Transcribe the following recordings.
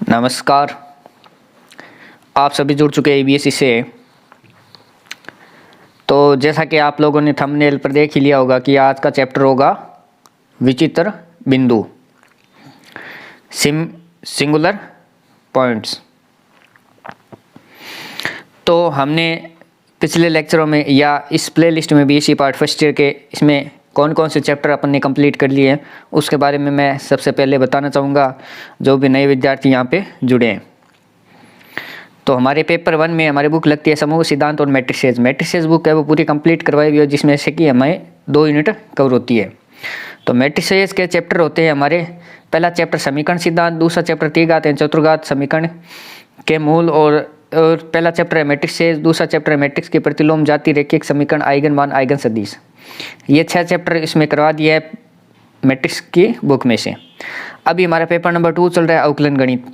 नमस्कार। आप सभी जुड़ चुके हैं ईबीएसई से। तो जैसा कि आप लोगों ने थंबनेल पर देख ही लिया होगा कि आज का चैप्टर होगा विचित्र बिंदु, सिंगुलर पॉइंट्स। तो हमने पिछले लेक्चरों में या इस प्लेलिस्ट में बीएससी पार्ट फर्स्ट ईयर के इसमें कौन कौन से चैप्टर अपन ने कंप्लीट कर लिए हैं उसके बारे में मैं सबसे पहले बताना चाहूँगा, जो भी नए विद्यार्थी यहाँ पे जुड़े हैं। तो हमारे पेपर 1 में हमारी बुक लगती है समूह सिद्धांत और मैट्रिसेस बुक है, वो पूरी कंप्लीट करवाई हुई है, जिसमें से कि हमें 2 यूनिट कवर होती है। तो मैट्रिसेस के चैप्टर होते हैं हमारे, पहला चैप्टर समीकरण सिद्धांत, दूसरा चैप्टर त्रिघात एवं चतुर्घात समीकरण के मूल, और पहला चैप्टर है मैट्रिसेस, दूसरा चैप्टर है मैट्रिक्स के प्रतिलोम जाति रेखिक समीकरण आइगन मान आइगन सदिश। ये 6 चैप्टर इसमें करवा दिया है मैट्रिक्स की बुक में से। अभी हमारा पेपर नंबर 2 चल रहा है अवकलन गणित,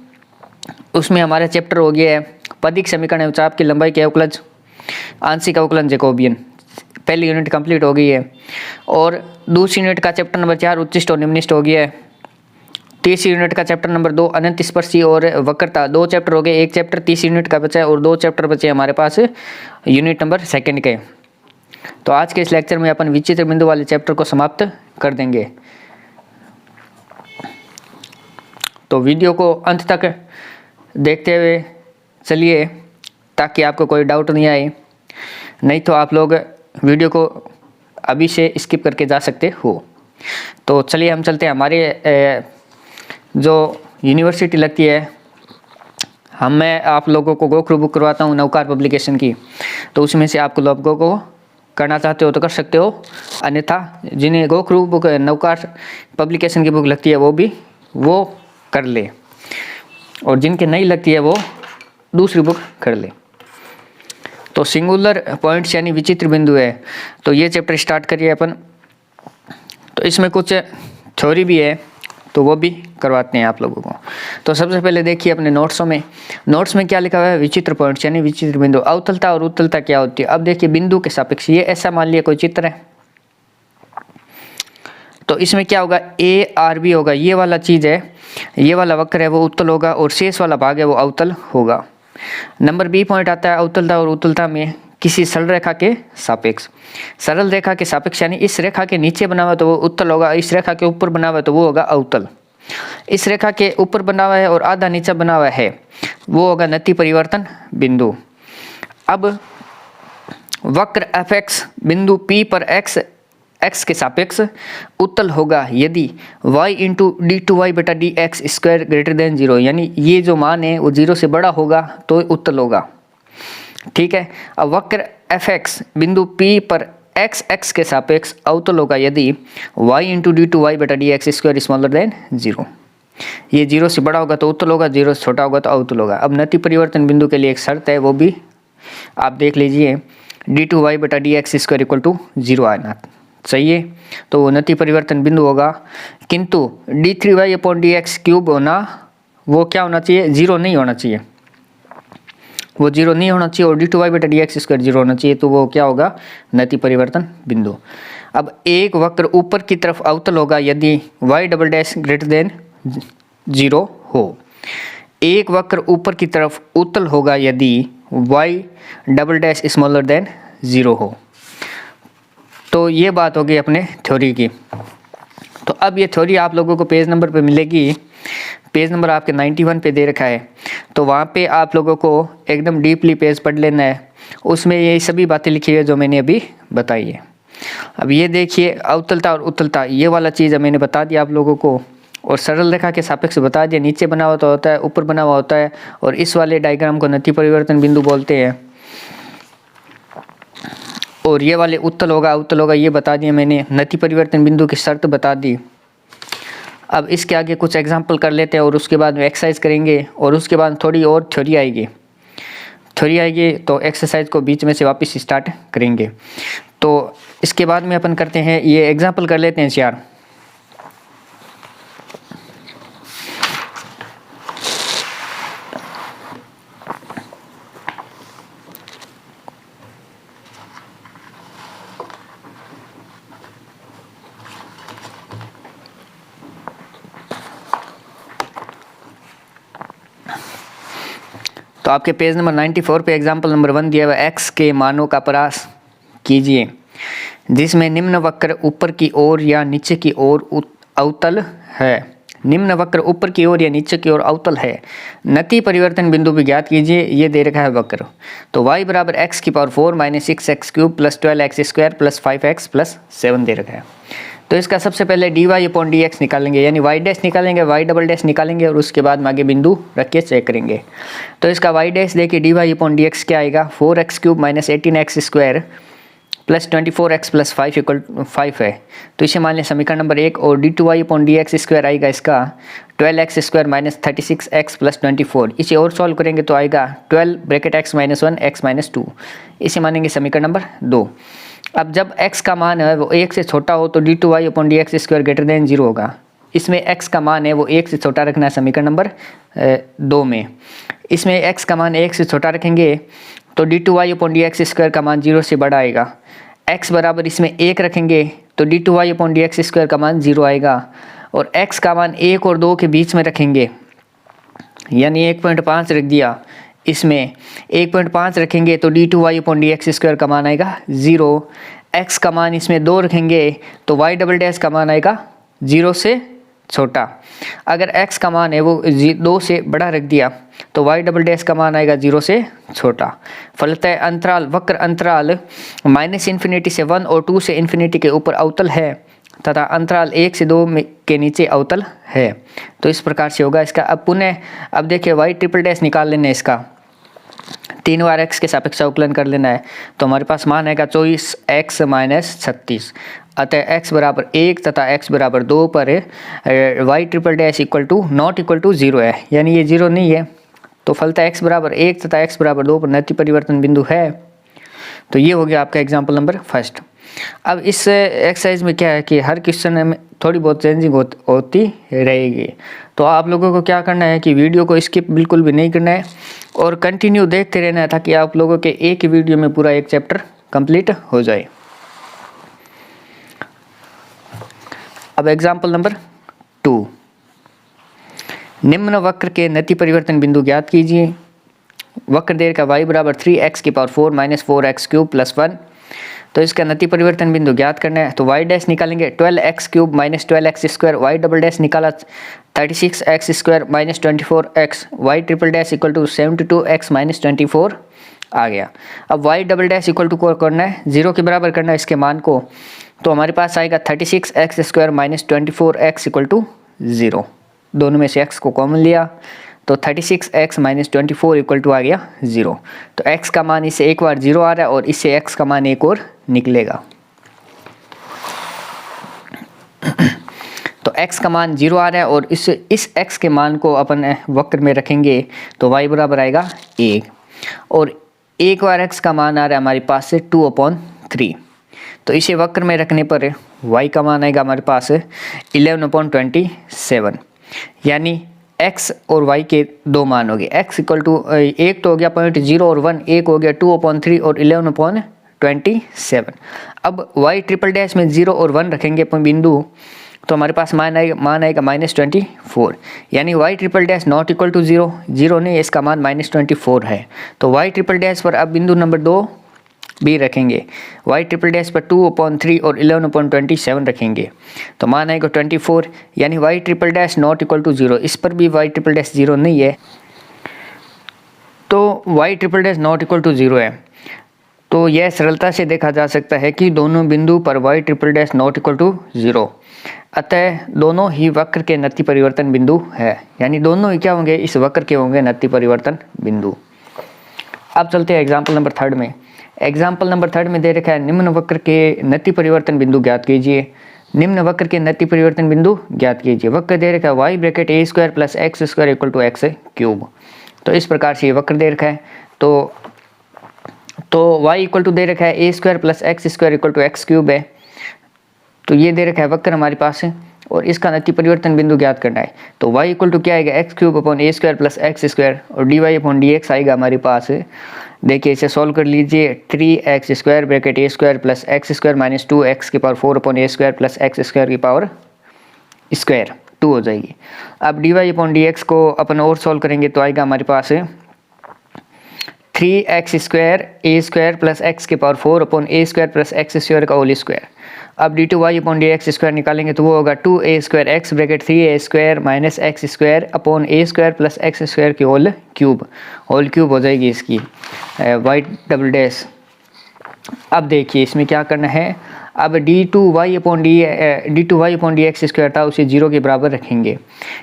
उसमें हमारा चैप्टर हो गया है पदिक समीकरण एवं चाप की लंबाई के अवकलज, आंशिक अवकलन जैकोबियन। पहली यूनिट कंप्लीट हो गई है। और दूसरी यूनिट का चैप्टर नंबर 4 उच्चिष्ट और निम्निष्ट हो गया है। तीसरी यूनिट का चैप्टर नंबर 2 अनंत स्पर्शी और वक्रता, 2 चैप्टर हो गए, एक चैप्टर तीसरी यूनिट का बचा है और 2 चैप्टर बचे हमारे पास यूनिट नंबर 2 के। तो आज के इस लेक्चर में अपन विचित्र बिंदु वाले चैप्टर को समाप्त कर देंगे। तो वीडियो को अंत तक देखते हुए चलिए ताकि आपको कोई डाउट नहीं आए, नहीं तो आप लोग वीडियो को अभी से स्किप करके जा सकते हो। तो चलिए हम चलते हैं हमारे जो यूनिवर्सिटी लगती है, मैं आप लोगों को गोखरू बुक करवाता हूँ नवकार पब्लिकेशन की, तो उसमें से आपको लोगों को करना चाहते हो तो कर सकते हो, अन्यथा जिन्हें गोखरू बुक नवकार पब्लिकेशन की बुक लगती है वो कर ले, और जिनके नहीं लगती है वो दूसरी बुक कर ले। तो सिंगुलर पॉइंट्स यानी विचित्र बिंदु है, तो ये चैप्टर स्टार्ट करिए अपन। तो इसमें कुछ थ्योरी भी है, तो वो भी करवाते हैं आप लोगों को। तो सबसे पहले देखिए अपने नोट्स में क्या लिखा हुआ है, विचित्र पॉइंट्स यानी विचित्र बिंदु। अवतलता और उत्तलता क्या होती है। अब देखिए बिंदु के सापेक्ष, ये ऐसा मान लिया कोई चित्र है, तो इसमें क्या होगा, ए आर बी होगा, ये वाला चीज़ है, ये वाला वक्र है वो उत्तल होगा और शेष वाला भाग है वो अवतल होगा। नंबर बी पॉइंट आता है अवतलता और उत्तलता में किसी सरल रेखा के सापेक्ष। सरल रेखा के सापेक्ष यानी इस रेखा के नीचे बना हुआ तो वो उत्तल होगा, इस रेखा के ऊपर बना हुआ तो वो होगा अवतल। इस रेखा के ऊपर बना हुआ है और आधा नीचे बना हुआ है वो होगा नति परिवर्तन बिंदु। अब वक्र एफ एक्स बिंदु P पर x के सापेक्ष उत्तल होगा यदि y into d two y बटा d x square greater than 0, यानी ये जो मान है वो 0 से बड़ा होगा तो उत्तल होगा। ठीक है। अब वक्र एफ एक्स बिंदु P पर x के सापेक्ष अवतल होगा यदि y into d two y बटा d x square smaller than 0, ये 0 से बड़ा होगा तो उत्तल होगा, 0 से छोटा होगा तो अवतल होगा। अब नति परिवर्तन बिंदु के लिए एक शर्त है, वो भी आप देख लीजिए, डी टू वाई बटा d x square equal to 0 आना चाहिए, तो वो नति परिवर्तन बिंदु होगा। किंतु d three y upon d x cube होना, वो क्या होना चाहिए, 0 नहीं होना चाहिए, वो 0 नहीं होना चाहिए, और डी टू वाई बटा डी एक्स स्क्वायर 0 होना चाहिए, तो वो क्या होगा, नति परिवर्तन बिंदु। अब एक वक्र ऊपर की तरफ अवतल होगा यदि y double dash greater than 0 हो। एक वक्र ऊपर की तरफ उत्तल होगा यदि y double dash smaller than 0 हो। तो ये बात होगी अपने थ्योरी की। तो अब ये थ्योरी आप लोगों को पेज नंबर पे मिलेगी, पेज नंबर आपके 91 पे दे रखा है, तो वहाँ पे आप लोगों को एकदम डीपली पेज पढ़ लेना है, उसमें ये सभी बातें लिखी है जो मैंने अभी बताई है। अब ये देखिए अवतलता और उत्तलता, ये वाला चीज़ मैंने बता दिया आप लोगों को, और सरल रेखा के सापेक्ष बता दिया, नीचे बना हुआ तो होता है, ऊपर बना हुआ होता है, और इस वाले डायग्राम को नति परिवर्तन बिंदु बोलते हैं, और ये वाले उत्तल होगा अवतल होगा, ये बता दिया मैंने, नति परिवर्तन बिंदु की शर्त बता दी। अब इसके आगे कुछ एग्जांपल कर लेते हैं और उसके बाद में एक्सरसाइज करेंगे, और उसके बाद थोड़ी और थ्योरी आएगी तो एक्सरसाइज को बीच में से वापस स्टार्ट करेंगे। तो इसके बाद में अपन करते हैं, ये एग्जाम्पल कर लेते हैं 4। तो आपके पेज नंबर 94 पे एग्जाम्पल नंबर 1 दिया हुआ x के मानों का प्रयास कीजिए जिसमें निम्न वक्र ऊपर की ओर या नीचे की ओर अवतल है। निम्न वक्र ऊपर की ओर या नीचे की ओर अवतल है। नति परिवर्तन बिंदु भी ज्ञात कीजिए। ये दे रखा है वक्र। तो y बराबर x की power 4 minus 6x cube plus 12x square plus 5x plus 7 दे रखा है। तो इसका सबसे पहले dy अपॉन dx निकालेंगे, यानी y डैश निकालेंगे, y डबल डैश निकालेंगे और उसके बाद आगे बिंदु रख के चेक करेंगे। तो इसका y डैश देखिए dy अपॉन dx क्या आएगा, 4x cube minus 18x square plus 24x plus 5 equal 5 है। तो इसे मान लें समीकरण नंबर 1 और d2y अपॉन dx स्क्वायर आएगा इसका 12x square minus 36x plus 24। इसे और सॉल्व करेंगे तो आएगा 12 bracket x minus 1 x minus 2। इसे मानेंगे समीकरण नंबर 2। अब जब x का मान है वो 1 से छोटा हो तो d2y upon dx square greater than 0 होगा। इसमें x का मान है वो 1 से छोटा रखना है समीकरण नंबर 2 में। इसमें x का मान 1 से छोटा रखेंगे तो d2y अपॉन dx स्क्वायर का मान 0 से बड़ा आएगा। x बराबर इसमें 1 रखेंगे तो d2y अपॉन dx स्क्वायर का मान 0 आएगा और x का मान 1 और 2 के बीच में रखेंगे, यानी 1.5 रख दिया। इसमें 1.5 रखेंगे तो d2y अपॉन dx स्क्वायर का मान आएगा 0। x का मान इसमें 2 रखेंगे तो y डबल डैश का मान आएगा 0 से छोटा। अगर x का मान है वो 2 से बड़ा रख दिया तो y डबल डैश का मान आएगा 0 से छोटा। फलतः अंतराल वक्र अंतराल माइनस इन्फिनिटी से 1 और 2 से इन्फिनिटी के ऊपर अवतल है तथा अंतराल 1 से 2 के नीचे अवतल है। तो इस प्रकार से होगा इसका। अब पुनः अब देखिए y ट्रिपल डैश निकाल लेना है इसका, 3 बार x के सापेक्ष अवकलन कर लेना है। तो हमारे पास मान आएगा 24x माइनस 36। अतः x बराबर 1 तथा x बराबर 2 पर y triple dash equal to not equal to 0 है, यानी ये 0 नहीं है। तो फलतः x बराबर 1 तथा x बराबर 2 पर नति परिवर्तन बिंदु है। तो ये हो गया आपका एग्जाम्पल नंबर 1। अब इस एक्सरसाइज में क्या है कि हर क्वेश्चन में थोड़ी बहुत चेंजिंग होती रहेगी। तो आप लोगों को क्या करना है कि वीडियो को स्किप बिल्कुल भी नहीं करना है और कंटिन्यू देखते रहना है ताकि आप लोगों के एक ही वीडियो में पूरा एक चैप्टर कंप्लीट हो जाए। अब एग्जाम्पल नंबर 2, निम्न वक्र के नति परिवर्तन बिंदु ज्ञात कीजिए। वक्र देर का y बराबर 3x की power 4 minus 4x cube plus 1। तो इसका नति परिवर्तन बिंदु ज्ञात करना है। तो y डैश निकालेंगे 12x cube minus 12x square, y double dash निकाला 36x square minus 24x, y triple dash equal to 72x minus 24 आ गया। अब y double dash equal to को करना है 0 के बराबर करना है इसके मान को। तो हमारे पास आएगा 36x square minus 24x equal to 0। दोनों में से x को कॉमन लिया तो 36x माइनस 24 इक्वल टू आ गया 0। तो x का मान इससे एक बार 0 आ रहा है और इससे x का मान एक और निकलेगा। तो x का मान 0 आ रहा है और इस x के मान को अपन वक्र में रखेंगे तो y बराबर आएगा 1 और एक बार x का मान आ रहा है हमारे पास से 2/3। तो इसे वक्र में रखने पर y का मान आएगा हमारे पास 11/27, यानी x और y के दो मान हो गए। x इक्वल टू एक तो हो गया 0.0 और 1, एक हो गया 2/3 और 11/27। अब y ट्रिपल डैश में 0 और 1 रखेंगे अपन बिंदु तो हमारे पास मान आएगा -24, यानी y triple dash not equal to 0 नहीं, इसका मान -24 है। तो y ट्रिपल डैश पर अब बिंदु नंबर 2 भी रखेंगे, y ट्रिपल डैश पर 2/3 और 11/27 रखेंगे तो मान आएगा 24, यानी y triple dash not equal to 0। इस पर भी y ट्रिपल डैश 0 नहीं है तो y triple dash not equal to 0 है। तो यह सरलता से देखा जा सकता है कि दोनों बिंदु पर y triple dash not equal to 0, अतः दोनों ही वक्र के नति परिवर्तन बिंदु है, यानी दोनों ही क्या होंगे, इस वक्र के होंगे नति परिवर्तन बिंदु। अब चलते हैं एग्जाम्पल नंबर 3 में। एग्जाम्पल नंबर 3 में दे रखा है निम्न वक्र के नति परिवर्तन बिंदु ज्ञात कीजिए। निम्न वक्र के नति परिवर्तन बिंदु ज्ञात कीजिए। वक्र दे रखा है y bracket a square plus x square equal to x cube. तो इस प्रकार से ये वक्र दे रखा है। तो y इक्वल टू दे रखा है a square plus x square equal to x cube है। तो ये दे रखा है वक्र हमारे पास है और इसका नति परिवर्तन बिंदु ज्ञात करना है। तो y इक्वल टू क्या आएगा, x cube upon a square plus x square और dy अपॉन dx आएगा हमारे पास। देखिए इसे सॉल्व कर लीजिए, 3x square bracket a square plus x square minus 2x की power 4 upon a square plus x square की पावर स्क्वायर 2 हो जाएगी। अब dy अपॉन dx को अपन और सॉल्व करेंगे तो आएगा हमारे पास 3x² a² प्लस एक्स के power 4 upon a² plus x² का होल स्क्वायर। अब d2y अपॉन dx² निकालेंगे तो वो होगा 2a² x bracket 3a² minus x² upon a² plus x² की होल क्यूब हो जाएगी इसकी y डबल डैश। अब देखिए इसमें क्या करना है, अब d2y अपॉन dx² था उसे 0 के बराबर रखेंगे,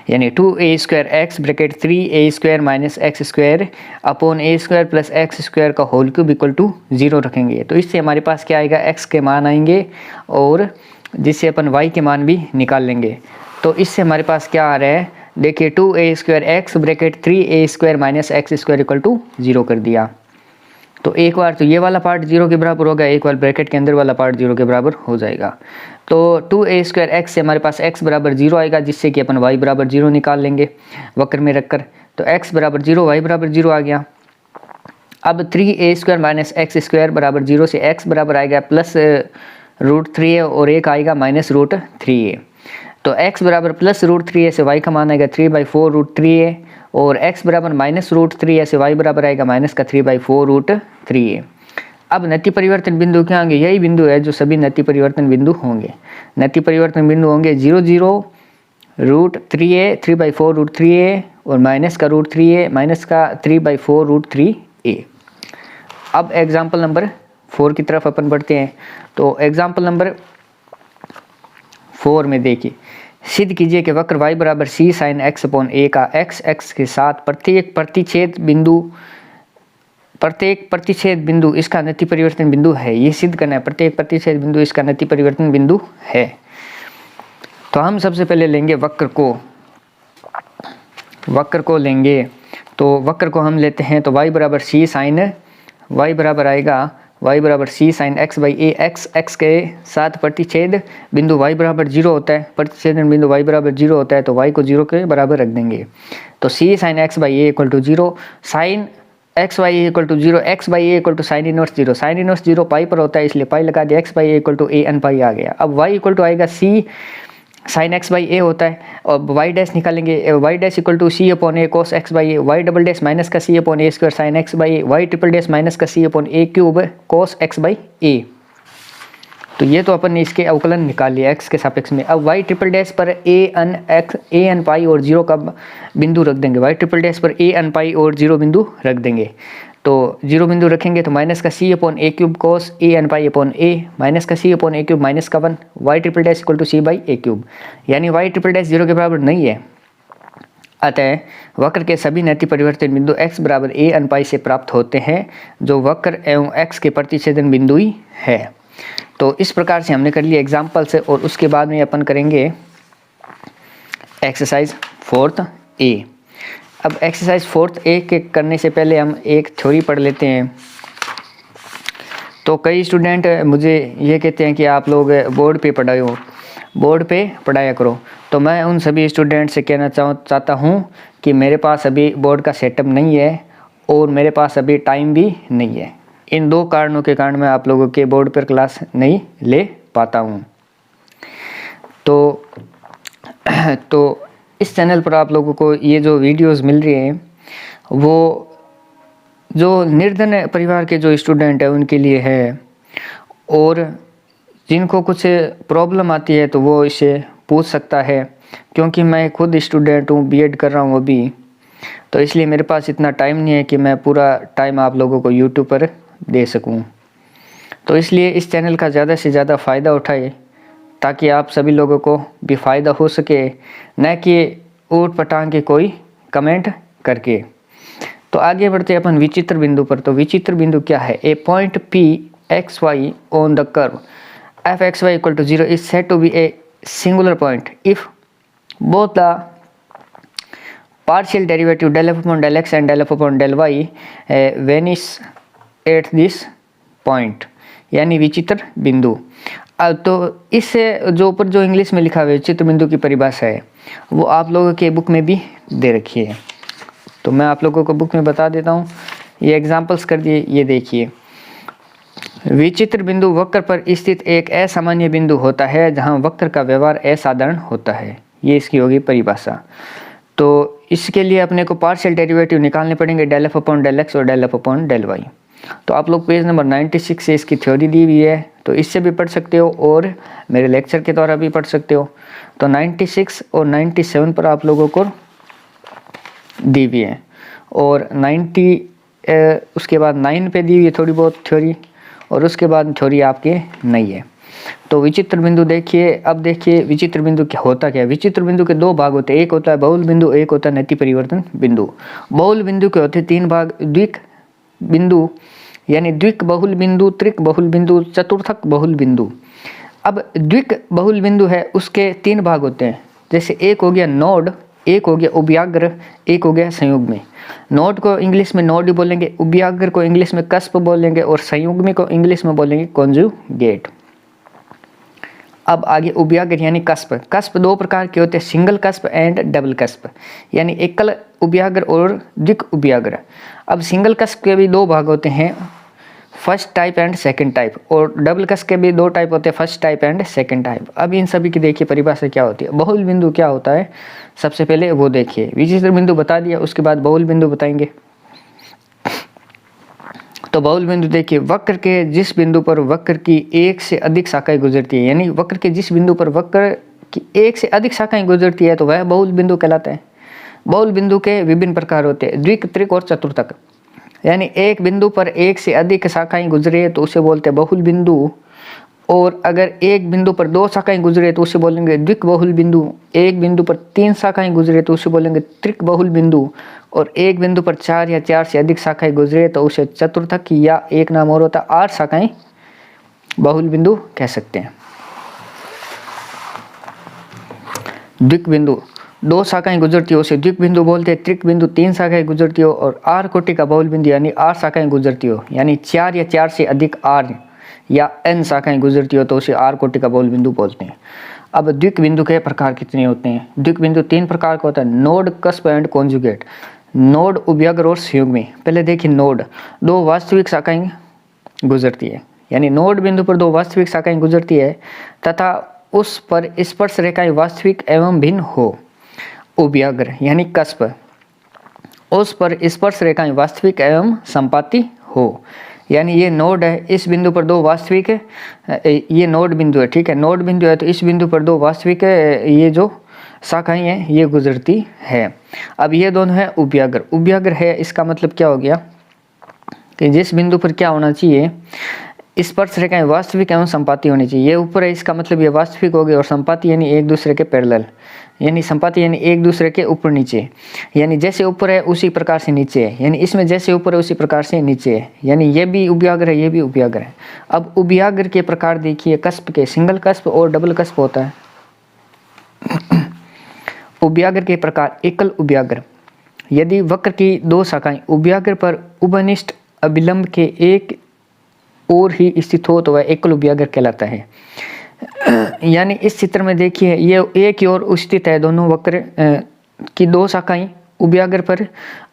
यानी 2a² x bracket 3a² minus x² upon a² plus x² का होल क्यूब इक्वल टू 0 रखेंगे। तो इससे हमारे पास क्या आएगा, x के मान आएंगे और जिससे अपन y के मान भी निकाल लेंगे। तो इससे हमारे पास क्या आ रहा है, देखिए 2a² x bracket 3a² minus x² equal to 0 कर दिया। तो एक बार तो ये वाला पार्ट 0 के बराबर होगा, एक बार ब्रैकेट के अंदर वाला पार्ट 0 के बराबर हो जाएगा। तो 2a² x से हमारे पास x बराबर 0 आएगा, जिससे कि अपन y बराबर 0 निकाल लेंगे वक्र में रखकर। तो x बराबर 0 y बराबर 0 आ गया। अब 3a² माइनस x² बराबर 0 से x बराबर आएगा प्लस √3a और एक आएगा माइनस √3a। तो x बराबर प्लस √3a से y का मान आएगा 3/4 √3a और x बराबर माइनस √3a से y बराबर आएगा माइनस का 3/4 √3a। अब नति परिवर्तन बिंदु क्या होंगे, यही बिंदु है जो सभी नति परिवर्तन बिंदु होंगे। नति परिवर्तन बिंदु होंगे 0 0 √3a 3/4 √3a और माइनस का √3a माइनस का 3/4 √3a। अब एग्जाम्पल नंबर 4 की तरफ अपन बढ़ते हैं। तो एग्जाम्पल नंबर 4 में देखिए, सिद्ध कीजिए कि वक्र y बराबर c sin x upon a का x के साथ प्रत्येक प्रतिच्छेद बिंदु इसका नति परिवर्तन बिंदु है। ये सिद्ध करना है, प्रत्येक प्रतिच्छेद बिंदु इसका नति परिवर्तन बिंदु है। तो हम सबसे पहले लेंगे वक्र को लेंगे। तो वक्र को हम लेते हैं, तो y बराबर c sin y बराबर आएगा y बराबर c sin x by a x के साथ प्रतिच्छेद बिंदु y बराबर 0 होता है, प्रतिच्छेदन बिंदु y बराबर 0 होता है, तो y को 0 के बराबर रख देंगे। तो c sin x by a equal to 0, sin x by a equal to 0, x by a equal to sine inverse 0, sine inverse 0 pi पर होता है इसलिए पाई लगा दिया, x by a equal to a n pi आ गया। अब y equal to आएगा c sine x by a होता है और y डैश निकालेंगे, y dash equal to c upon a cos x by a, y double dash minus का c upon a square sine x by a, y triple dash minus का c upon a cube cos x by a। तो ये तो अपन ने इसके अवकलन निकाल लिया x के सापेक्ष में। अब y ट्रिपल डैश पर a n पाई और 0 का बिंदु रख देंगे, y ट्रिपल डैश पर a n पाई और 0 बिंदु रख देंगे। तो 0 बिंदु रखेंगे तो माइनस का c upon a cube cos a n pi upon a minus का c upon a cube minus का 1 y triple dash equal to c by a cube, यानी y ट्रिपल डैश 0 के बराबर नहीं है। अतः वक्र के सभी नति परिवर्तन बिंदु x बराबर a n पाई से प्राप्त होते हैं, जो वक्र एवं x के प्रतिच्छेदन बिंदु ही है। तो इस प्रकार से हमने कर लिया एग्जाम्पल से, और उसके बाद में अपन करेंगे एक्सरसाइज 4th A। अब एक्सरसाइज 4th A के करने से पहले हम एक थ्योरी पढ़ लेते हैं। तो कई स्टूडेंट मुझे ये कहते हैं कि आप लोग बोर्ड पे पढ़ाया करो। तो मैं उन सभी स्टूडेंट से कहना चाहता हूँ कि मेरे पास अभी बोर्ड का सेटअप नहीं है और मेरे पास अभी टाइम भी नहीं है। इन दो कारणों के कारण मैं आप लोगों के बोर्ड पर क्लास नहीं ले पाता हूँ। तो इस चैनल पर आप लोगों को ये जो वीडियोस मिल रही हैं वो जो निर्धन परिवार के जो स्टूडेंट हैं उनके लिए है, और जिनको कुछ प्रॉब्लम आती है तो वो इसे पूछ सकता है। क्योंकि मैं खुद स्टूडेंट हूँ, बीएड कर रहा हूँ अभी, तो इसलिए मेरे पास इतना टाइम नहीं है कि मैं पूरा टाइम आप लोगों को यूट्यूब पर दे सकूँ। तो इसलिए इस चैनल का ज़्यादा से ज़्यादा फ़ायदा उठाए ताकि आप सभी लोगों को भी फ़ायदा हो सके, न कि ऊट पटांग के कोई कमेंट करके। तो आगे बढ़ते हैं अपन विचित्र बिंदु पर। तो विचित्र बिंदु क्या है, a point P x y on the curve f x y equal to 0 is said to be a singular point if both the partial derivative del f upon del x and del f upon del y vanish at this point, यानी विचित्र बिंदु। अब तो इससे जो ऊपर जो English में लिखा हुआ है विचित्र बिंदु की परिभाषा है वो आप लोगों के बुक में भी दे रखी है। तो मैं आप लोगों को बुक में बता देता हूँ, ये एग्जांपल्स कर दिए। ये देखिए, विचित्र बिंदु वक्र पर स्थित एक असामान्य बिंदु होता है जहाँ वक्र का व्यवहार असाधारण होता है। ये इसकी होगी परिभाषा। तो इसके लिए अपने को पार्शियल डेरिवेटिव निकालने पड़ेंगे, del f upon del x और del f upon del y. तो आप लोग पेज नंबर 96 से इसकी थ्योरी दी हुई है, तो इससे भी पढ़ सकते हो और मेरे लेक्चर के द्वारा भी पढ़ सकते हो। तो 96 और 97 पर आप लोगों को दी हुई है, और 90 उसके बाद 9 पे दी हुई है थोड़ी बहुत थ्योरी, और उसके बाद थ्योरी आपके नहीं है। तो विचित्र बिंदु देखिए, अब देखिए विचित्र बिंदु क्या होता क्या है। विचित्र बिंदु के 2 भाग होते हैं, एक होता है बहुल बिंदु, एक होता है नति परिवर्तन बिंदु। बहुल बिंदु के होते हैं 3 भाग, द्विक बिंदु यानी द्विक बहुल बिंदु, त्रिक बहुल बिंदु, चतुर्थक बहुल बिंदु। अब द्विक बहुल बिंदु है उसके 3 भाग होते हैं, जैसे एक हो गया नोड, एक हो गया उभयाग्र, एक हो गया संयुग्मी। नोड को इंग्लिश में नोड ही बोलेंगे, उभयाग्र को इंग्लिश में कस्प बोलेंगे, और संयुग्मी को इंग्लिश में बोलेंगे कॉन्जुगेट। अब आगे उभयाग्र यानी कस्प। कस्प 2 प्रकार के होते हैं, single cusp and double cusp, यानी एकल उभयाग्र और द्विक उभयाग्र। अब सिंगल कस्प के भी 2 भाग होते हैं, first type and second type, और डबल कस्प के भी 2 टाइप होते हैं, first type and second type. अब इन सभी की देखिए परिभाषा क्या होती है। बहुल बिंदु क्या होता है, सबसे पहले वो देखिए। विचित्र बिंदु बता दिया, उसके बाद बहुल बिंदु बताएंगे। तो बहुल बिंदु देखिए, वक्र के जिस बिंदु पर वक्र की 1 से अधिक शाखाएं गुजरती है, यानी वक्र के जिस बिंदु पर वक्र की 1 से अधिक शाखाएं गुजरती है तो वह बहुल बिंदु कहलाता है। बहुल बिंदु के विभिन्न प्रकार होते हैं, द्विक, त्रिक और चतुर्थक। यानी एक बिंदु पर 1 से अधिक शाखाएं गुजरे तो उसे बोलते हैं बहुल बिंदु, और अगर एक बिंदु पर 2 शाखाएं गुजरे तो उसे बोलेंगे द्विक बहुल बिंदु। एक बिंदु पर 3 शाखाएं गुजरे तो उसे बोलेंगे त्रिक बहुल बिंदु, और एक बिंदु पर 4 या 4 से अधिक शाखाएं गुजरे तो उसे चतुर्थक, या एक नाम और होता है 8 शाखाएं बहुल बिंदु कह सकते हैं। द्विक बिंदु 2 शाखाएं गुजरती हो उसे द्विक बिंदु बोलते हैं। त्रिक बिंदु 3 शाखाएं गुजरती हो, और आर कोटि का बहुल बिंदु यानी 8 शाखाएं गुजरती हो, यानी 4 या 4 से अधिक आर या n शाखाएं गुजरती हो तो उसे आर कोटि का बहुल बिंदु बोलते हैं। अब द्विक बिंदु के प्रकार कितने होते हैं। द्विक बिंदु 3 प्रकार का होता है, node, cusp and conjugate. Node, उभयाग्र और संयुग्मी। पहले देखिए नोड, 2 वास्तविक शाखाएं गुजरती है, यानी नोड बिंदु पर 2 वास्तविक शाखाएं गुजरती है तथा उस पर स्पर्श रेखाएं वास्तविक एवं भिन्न हो। उभयाग्र यानी कस्प, उस पर स्पर्श रेखाएं वास्तविक एवं संपाती हो, यानी ये नोड है, इस बिंदु पर 2 वास्तविक, ये नोड बिंदु है, ठीक है, नोड बिंदु है, तो इस बिंदु पर 2 वास्तविक ये जो शाखाएं हैं ये गुजरती है। अब ये दोनों है उभयाग्र। उभयाग्र है इसका मतलब क्या हो गया कि जिस बिंदु पर क्या होना चाहिए, स्पर्श रेखाएं वास्तविक एवं संपाती होनी चाहिए। ये ऊपर है, इसका मतलब ये वास्तविक हो गए, और संपाती यानी एक दूसरे के पैरेलल, यानी संपाती यानी एक दूसरे के ऊपर नीचे, यानी जैसे ऊपर है उसी प्रकार से नीचे है, यानी इसमें जैसे ऊपर है उसी प्रकार से नीचे है, यानी ये भी उभयाग्र है, ये भी उभयाग्र है। अब उभयाग्र के प्रकार देखिए, कस्प के सिंगल कस्प और डबल कस्प होता है। उभयाग्र के प्रकार, एकल उभयाग्र, यदि वक्र की 2 शाखाएं उभयाग्र पर उभनिष्ठ अभिलंब के एक और ही स्थित हो तो वह एकल उभयाग्र कहलाता है। यानी इस चित्र में देखिए, ये एक ही ओर स्थित है, दोनों वक्र की 2 शाखाएं उभयाग्र पर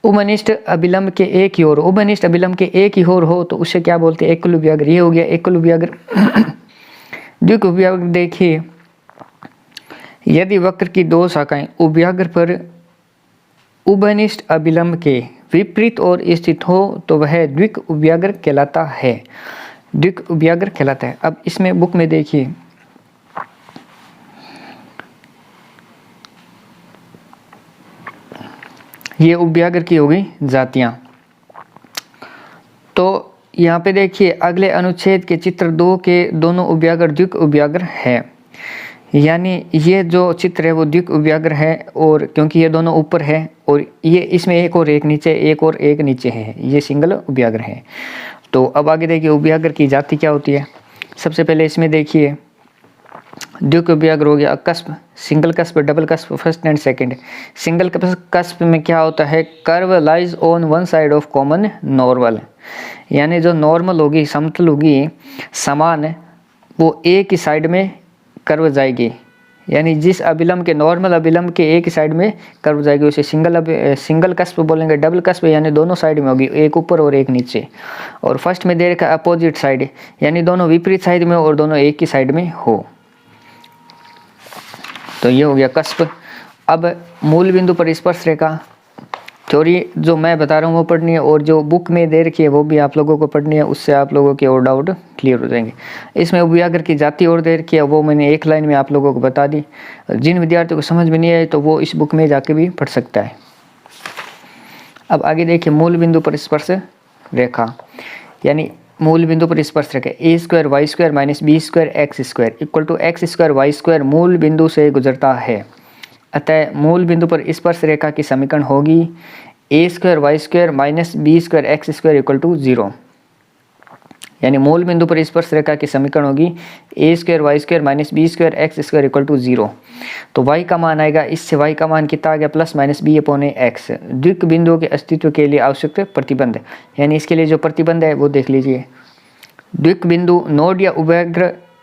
उभनिष्ठ अभिलंब के एक ही ओर, उभनिष्ठ अभिलंब के एक ही ओर हो तो उसे क्या बोलते हैं, एकल उभयाग्र। ये हो गया एकल उभयाग्र। द्विक उभयाग्र देखिए, यदि वक्र की 2 शाखाएं उभयाग्र पर उभनिष्ठ अभिलंब के विपरीत और स्थित हो तो वह द्विक उभयाग्र कहलाता है। द्विक उभयाग्र कहलाता है। अब इसमें बुक में देखिए, ये उभयाग्र की होगी जातियां। तो यहाँ पे देखिए अगले अनुच्छेद के चित्र 2 के दोनों उभयाग्र द्विक उभयाग्र है, यानी ये जो चित्र है वो द्विक उभयाग्र है, और क्योंकि ये दोनों ऊपर है और ये इसमें एक और एक नीचे, एक और एक नीचे है, ये सिंगल उभयाग्र है। तो अब आगे देखिए उभयाग्र की जाति क्या होती है। सबसे पहले इसमें देखिए द्विक उभयाग्र हो गया cusp, single cusp, double cusp, first and second. Single cusp में क्या होता है, curve lies on one side of common normal, यानी जो नॉर्मल होगी, समतल होगी, समान, वो एक ही साइड में कर्व जाएगी, यानी जिस अभिलंब के, नॉर्मल अभिलंब के एक ही साइड में कर्व जाएगी उसे सिंगल कस्प बोलेंगे। डबल कस्प यानी दोनों साइड में होगी, एक ऊपर और एक नीचे। और फर्स्ट में दे रखा अपोजिट साइड, यानी दोनों विपरीत साइड में और दोनों एक ही साइड में हो। तो ये हो गया कस्प। अब मूल बिंदु पर स्पर्श रेखा, थ्योरी जो मैं बता रहा हूँ वो पढ़नी है, और जो बुक में दे रखी है वो भी आप लोगों को पढ़नी है, उससे आप लोगों के और डाउट क्लियर हो जाएंगे। इसमें उपव्यागर की जाति और दे रखी है, वो मैंने एक लाइन में आप लोगों को बता दी। जिन विद्यार्थियों को समझ में नहीं आए तो वो इस बुक में जाके भी पढ़ सकता है। अब आगे देखिए, मूल बिंदु पर स्पर्श रेखा, यानी मूल बिंदु पर स्पर्श रेखा a square y square minus b square x square equal to x square y square मूल बिंदु से गुजरता है। अतः मूल बिंदु पर स्पर्श रेखा की समीकरण होगी a square y square minus b square x square equal to 0। यानी मूल बिंदु पर स्पर्श रेखा की समीकरण होगी a square y square minus b square x square equal to 0। तो y का मान आएगा, इससे y का मान कितना आ गया, plus minus b upon x. द्विक बिंदुओं के अस्तित्व के लिए आवश्यक प्रतिबंध, यानी इसके लिए जो प्रतिबंध है वो देख लीजिए। द्विक बिंदु नोड या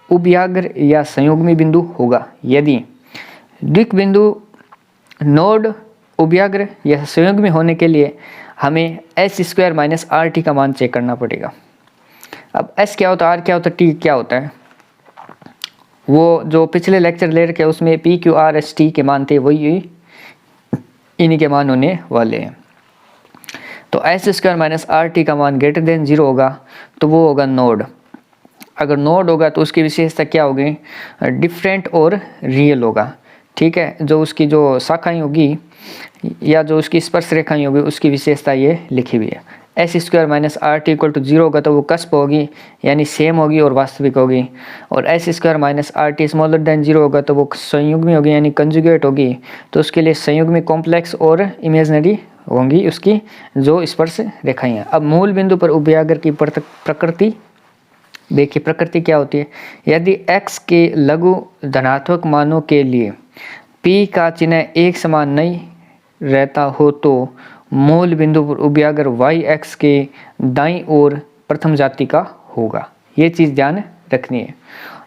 उभयाग्र या संयुग्मी बिंदु होगा। यदि द्विक बिंदु नोड, उभयाग्र या संयुग्मी होने के लिए हमें S square minus R T का मान चेक करना पड़ेगा। अब एस क्या होता है, आर क्या होता है, टी क्या होता है, वो जो पिछले लेक्चर ले रखे उसमें P Q R S T के मान थे, वही इन्हीं के मान होने वाले हैं। तो s square minus R T का मान ग्रेटर देन 0 होगा तो वो होगा नोड। अगर नोड होगा तो उसकी विशेषता क्या होगी, डिफरेंट और रियल होगा। ठीक है, जो उसकी जो शाखाएं होगी या जो उसकी स्पर्श रेखाएं होगी उसकी विशेषता ये लिखी हुई है। S square minus are T equal to 0 होगा तो वो कस्प होगी, यानी सेम होगी और वास्तविक होगी। और S square minus R T smaller than 0 होगा तो वो संयुग्मी होगी, यानी कंजुगेट होगी। तो उसके लिए संयुग्मी कॉम्प्लेक्स और इमेजनरी होंगी उसकी जो स्पर्श रेखाएं हैं। अब मूल बिंदु पर उभयाग्र की प्रकृति देखिए, प्रकृति क्या होती है। यदि x के लघु धनात्मक मानों के लिए p का चिन्ह एक समान नहीं रहता हो तो मूल बिंदु पर उभयाग्र y x के दाईं ओर प्रथम जाति का होगा। ये चीज़ ध्यान रखनी है।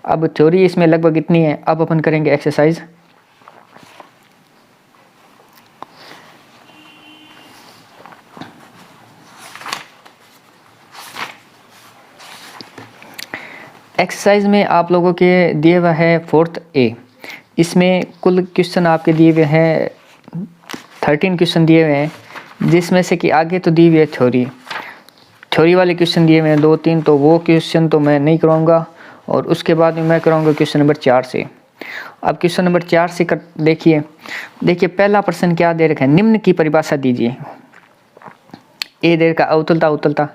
अब थ्योरी इसमें लगभग इतनी है। अब अपन करेंगे एक्सरसाइज। एक्सरसाइज में आप लोगों के दिए हुआ है 4th A। इसमें कुल क्वेश्चन आपके दिए हुए हैं 13 क्वेश्चन दिए हुए हैं, जिसमें से कि आगे तो दी हुई है थ्योरी वाले क्वेश्चन दिए हुए हैं 2-3, तो वो क्वेश्चन तो मैं नहीं कराऊंगा। और उसके बाद में मैं कराऊंगा क्वेश्चन नंबर 4 से। अब क्वेश्चन नंबर 4 से देखिए पहला प्रश्न क्या दे रखा है, निम्न की परिभाषा दीजिए। ए दे रखा अवतलता उत्तलता,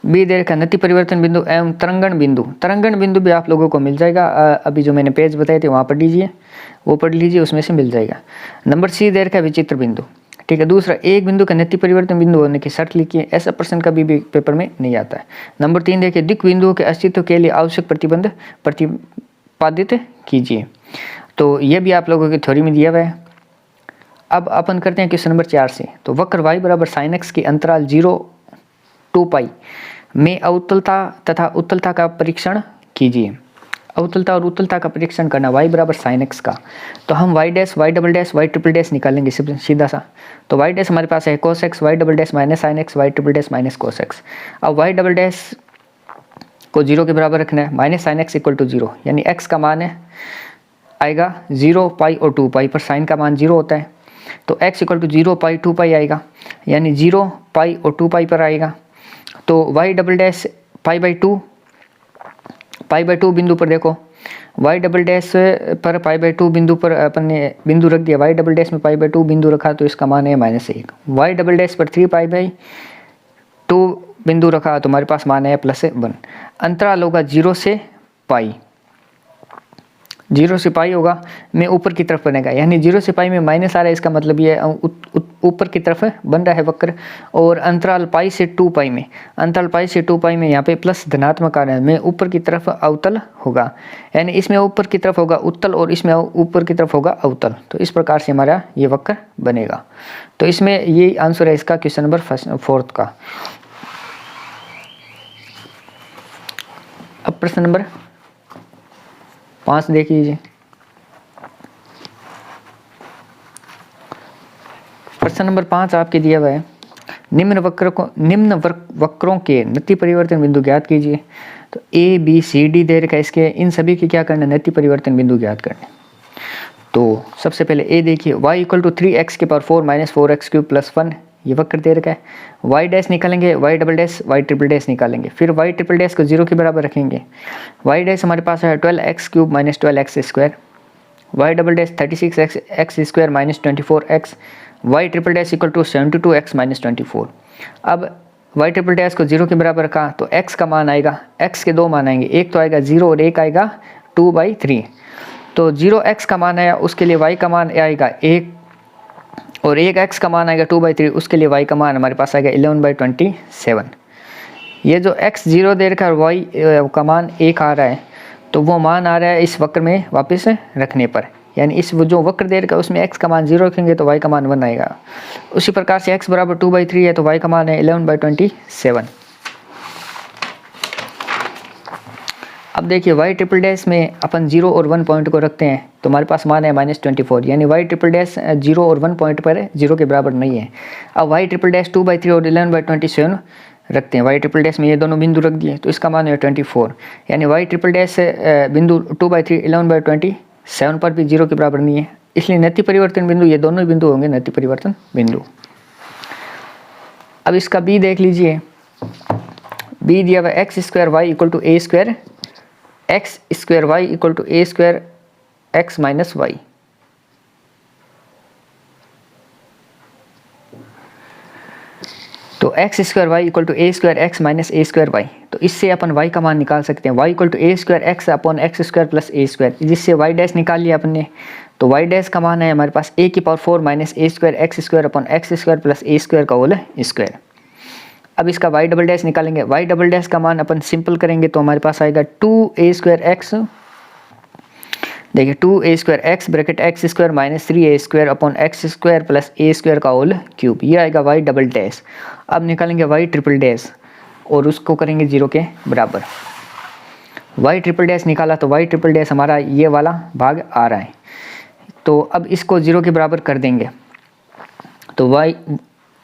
बी दे रखा नति परिवर्तन बिंदु एवं तरंगण बिंदु। तरंगण बिंदु भी आप लोगों को मिल जाएगा, अभी जो मैंने पेज बताए थे वहाँ पढ़ लीजिए, वो पढ़ लीजिए, उसमें से मिल जाएगा। नंबर सी दे रखा है विचित्र बिंदु। ठीक है, दूसरा एक बिंदु का नति परिवर्तन बिंदु होने की शर्त लिखिए। ऐसा प्रश्न कभी भी पेपर में नहीं आता है। नंबर 3 देखिए द्विक बिंदुओं के अस्तित्व के लिए आवश्यक प्रतिबंध प्रतिपादित कीजिए। तो ये भी आप लोगों की थ्योरी में दिया हुआ है। अब अपन करते हैं क्वेश्चन नंबर 4 से। तो वक्र y बराबर साइन एक्स के अंतराल 0-2 पाई में अवतलता तथा उत्तलता का परीक्षण कीजिए। अवतलता और उत्तलता का परीक्षण करना y बराबर साइन एक्स का। तो हम y dash y double dash y triple dash निकालेंगे सीधा सा। तो y डैश हमारे पास है cos x, y double dash minus sine x, y triple dash minus cos x। अब y डबल डैश को 0 के बराबर रखना है, minus sine x equal to 0, यानी x का मान है आएगा 0 पाई और 2 पाई पर साइन का मान 0 होता है। तो x इक्वल टू 0 पाई 2 पाई आएगा, यानी 0 पाई और 2 पाई पर आएगा। तो y double dash pi by 2 बिंदु पर देखो, y डबल डैश पर पाई बाई 2 बिंदु पर अपन ने बिंदु रख दिया। y डबल डैश में पाई बाई 2 बिंदु रखा तो इसका मान है -1। y डबल डैश पर 3 पाई बाई 2 बिंदु रखा तो हमारे पास मान है +1। अंतराल होगा 0 से पाई, 0 से पाई होगा में ऊपर की तरफ बनेगा, यानी 0 से पाई में माइनस आ रहा है, इसका मतलब ये ऊपर की तरफ बन रहा है वक्र। और अंतराल पाई से 2 पाई में, अंतराल पाई से 2 पाई में यहाँ पे प्लस धनात्मक आ रहा है, में ऊपर की तरफ अवतल होगा, यानी इसमें ऊपर की तरफ होगा उत्तल और इसमें ऊपर की तरफ होगा अवतल। तो इस प्रकार से हमारा ये वक्र बनेगा। तो इसमें ये आंसर है इसका क्वेश्चन नंबर 4 का। अब प्रश्न नंबर 5 देख लीजिए। प्रश्न नंबर 5 आपके दिया हुआ है, निम्न वक्रों के नति परिवर्तन बिंदु ज्ञात कीजिए। तो ए बी सी डी दे रखा है, इसके इन सभी के क्या करना है, नति परिवर्तन बिंदु ज्ञात करने। तो सबसे पहले ए देखिए y इक्वल टू 3x के power 4 minus 4x cube plus 1, ये वक्र दे रखा है। वाई डैश निकालेंगे, y double dash, y triple dash निकालेंगे, फिर वाई ट्रिपल डैश को 0 के बराबर रखेंगे। वाई डैश हमारे पास है 12x³ minus 12x², y double dash 36x² minus 24x, y triple dash equal to 72x minus 24। अब वाई ट्रिपल डैश को 0 के बराबर रखा तो x का मान आएगा, x के दो मान आएंगे, एक तो आएगा 0 और एक आएगा 2/3। तो 0x का मान आया, उसके लिए y का मान आएगा 1 और 1x का मान आएगा 2/3, उसके लिए y का मान हमारे पास आएगा 11/27। ये जो x 0 दे रखा है और y का मान 1 आ रहा है, तो वो मान आ रहा है इस वक्र में वापस रखने पर, यानी इस जो वक्र दे रखा है उसमें x का मान 0 रखेंगे तो y का मान 1 आएगा। उसी प्रकार से x बराबर 2/3 है तो y का मान है 11/27। अब देखिए y ट्रिपल डैश में अपन 0 और 1 पॉइंट को रखते हैं तो हमारे पास मान है -24, यानी y ट्रिपल डैश 0 और 1 पॉइंट पर है, 0 के बराबर नहीं है। अब y ट्रिपल डैश 2/3 और 11/27 रखते हैं, y ट्रिपल डैश में ये दोनों बिंदु रख दिए तो इसका मान है 24, यानी y ट्रिपल डैश बिंदु 2/3 11/27 पर भी 0 के बराबर नहीं है, इसलिए नति परिवर्तन बिंदु ये दोनों बिंदु होंगे नति परिवर्तन बिंदु। अब इसका b देख लीजिए, b दिया हुआ x² y equal to a², x² y equal to a² x minus y. तो x² y equal to a² x minus a² y, तो इससे अपन y का मान निकाल सकते हैं, y equal to a² x upon x² plus a², जिससे y dash निकाल लिया अपन ने। तो y डैश का मान है हमारे पास a⁴ minus a² x² upon x² plus a² का होल स्क्वायर। अब इसका y डबल डैश निकालेंगे, y डबल डैश का मान अपन सिंपल करेंगे तो हमारे पास आएगा 2a² x, देखिए 2a² x bracket x² minus 3a² upon x² plus a² का होल क्यूब, ये आएगा y डबल डैश। अब निकालेंगे y ट्रिपल डैश और उसको करेंगे 0 के बराबर। y ट्रिपल डैश निकाला तो y ट्रिपल डैश हमारा ये वाला भाग आ रहा है, तो अब इसको 0 के बराबर कर देंगे तो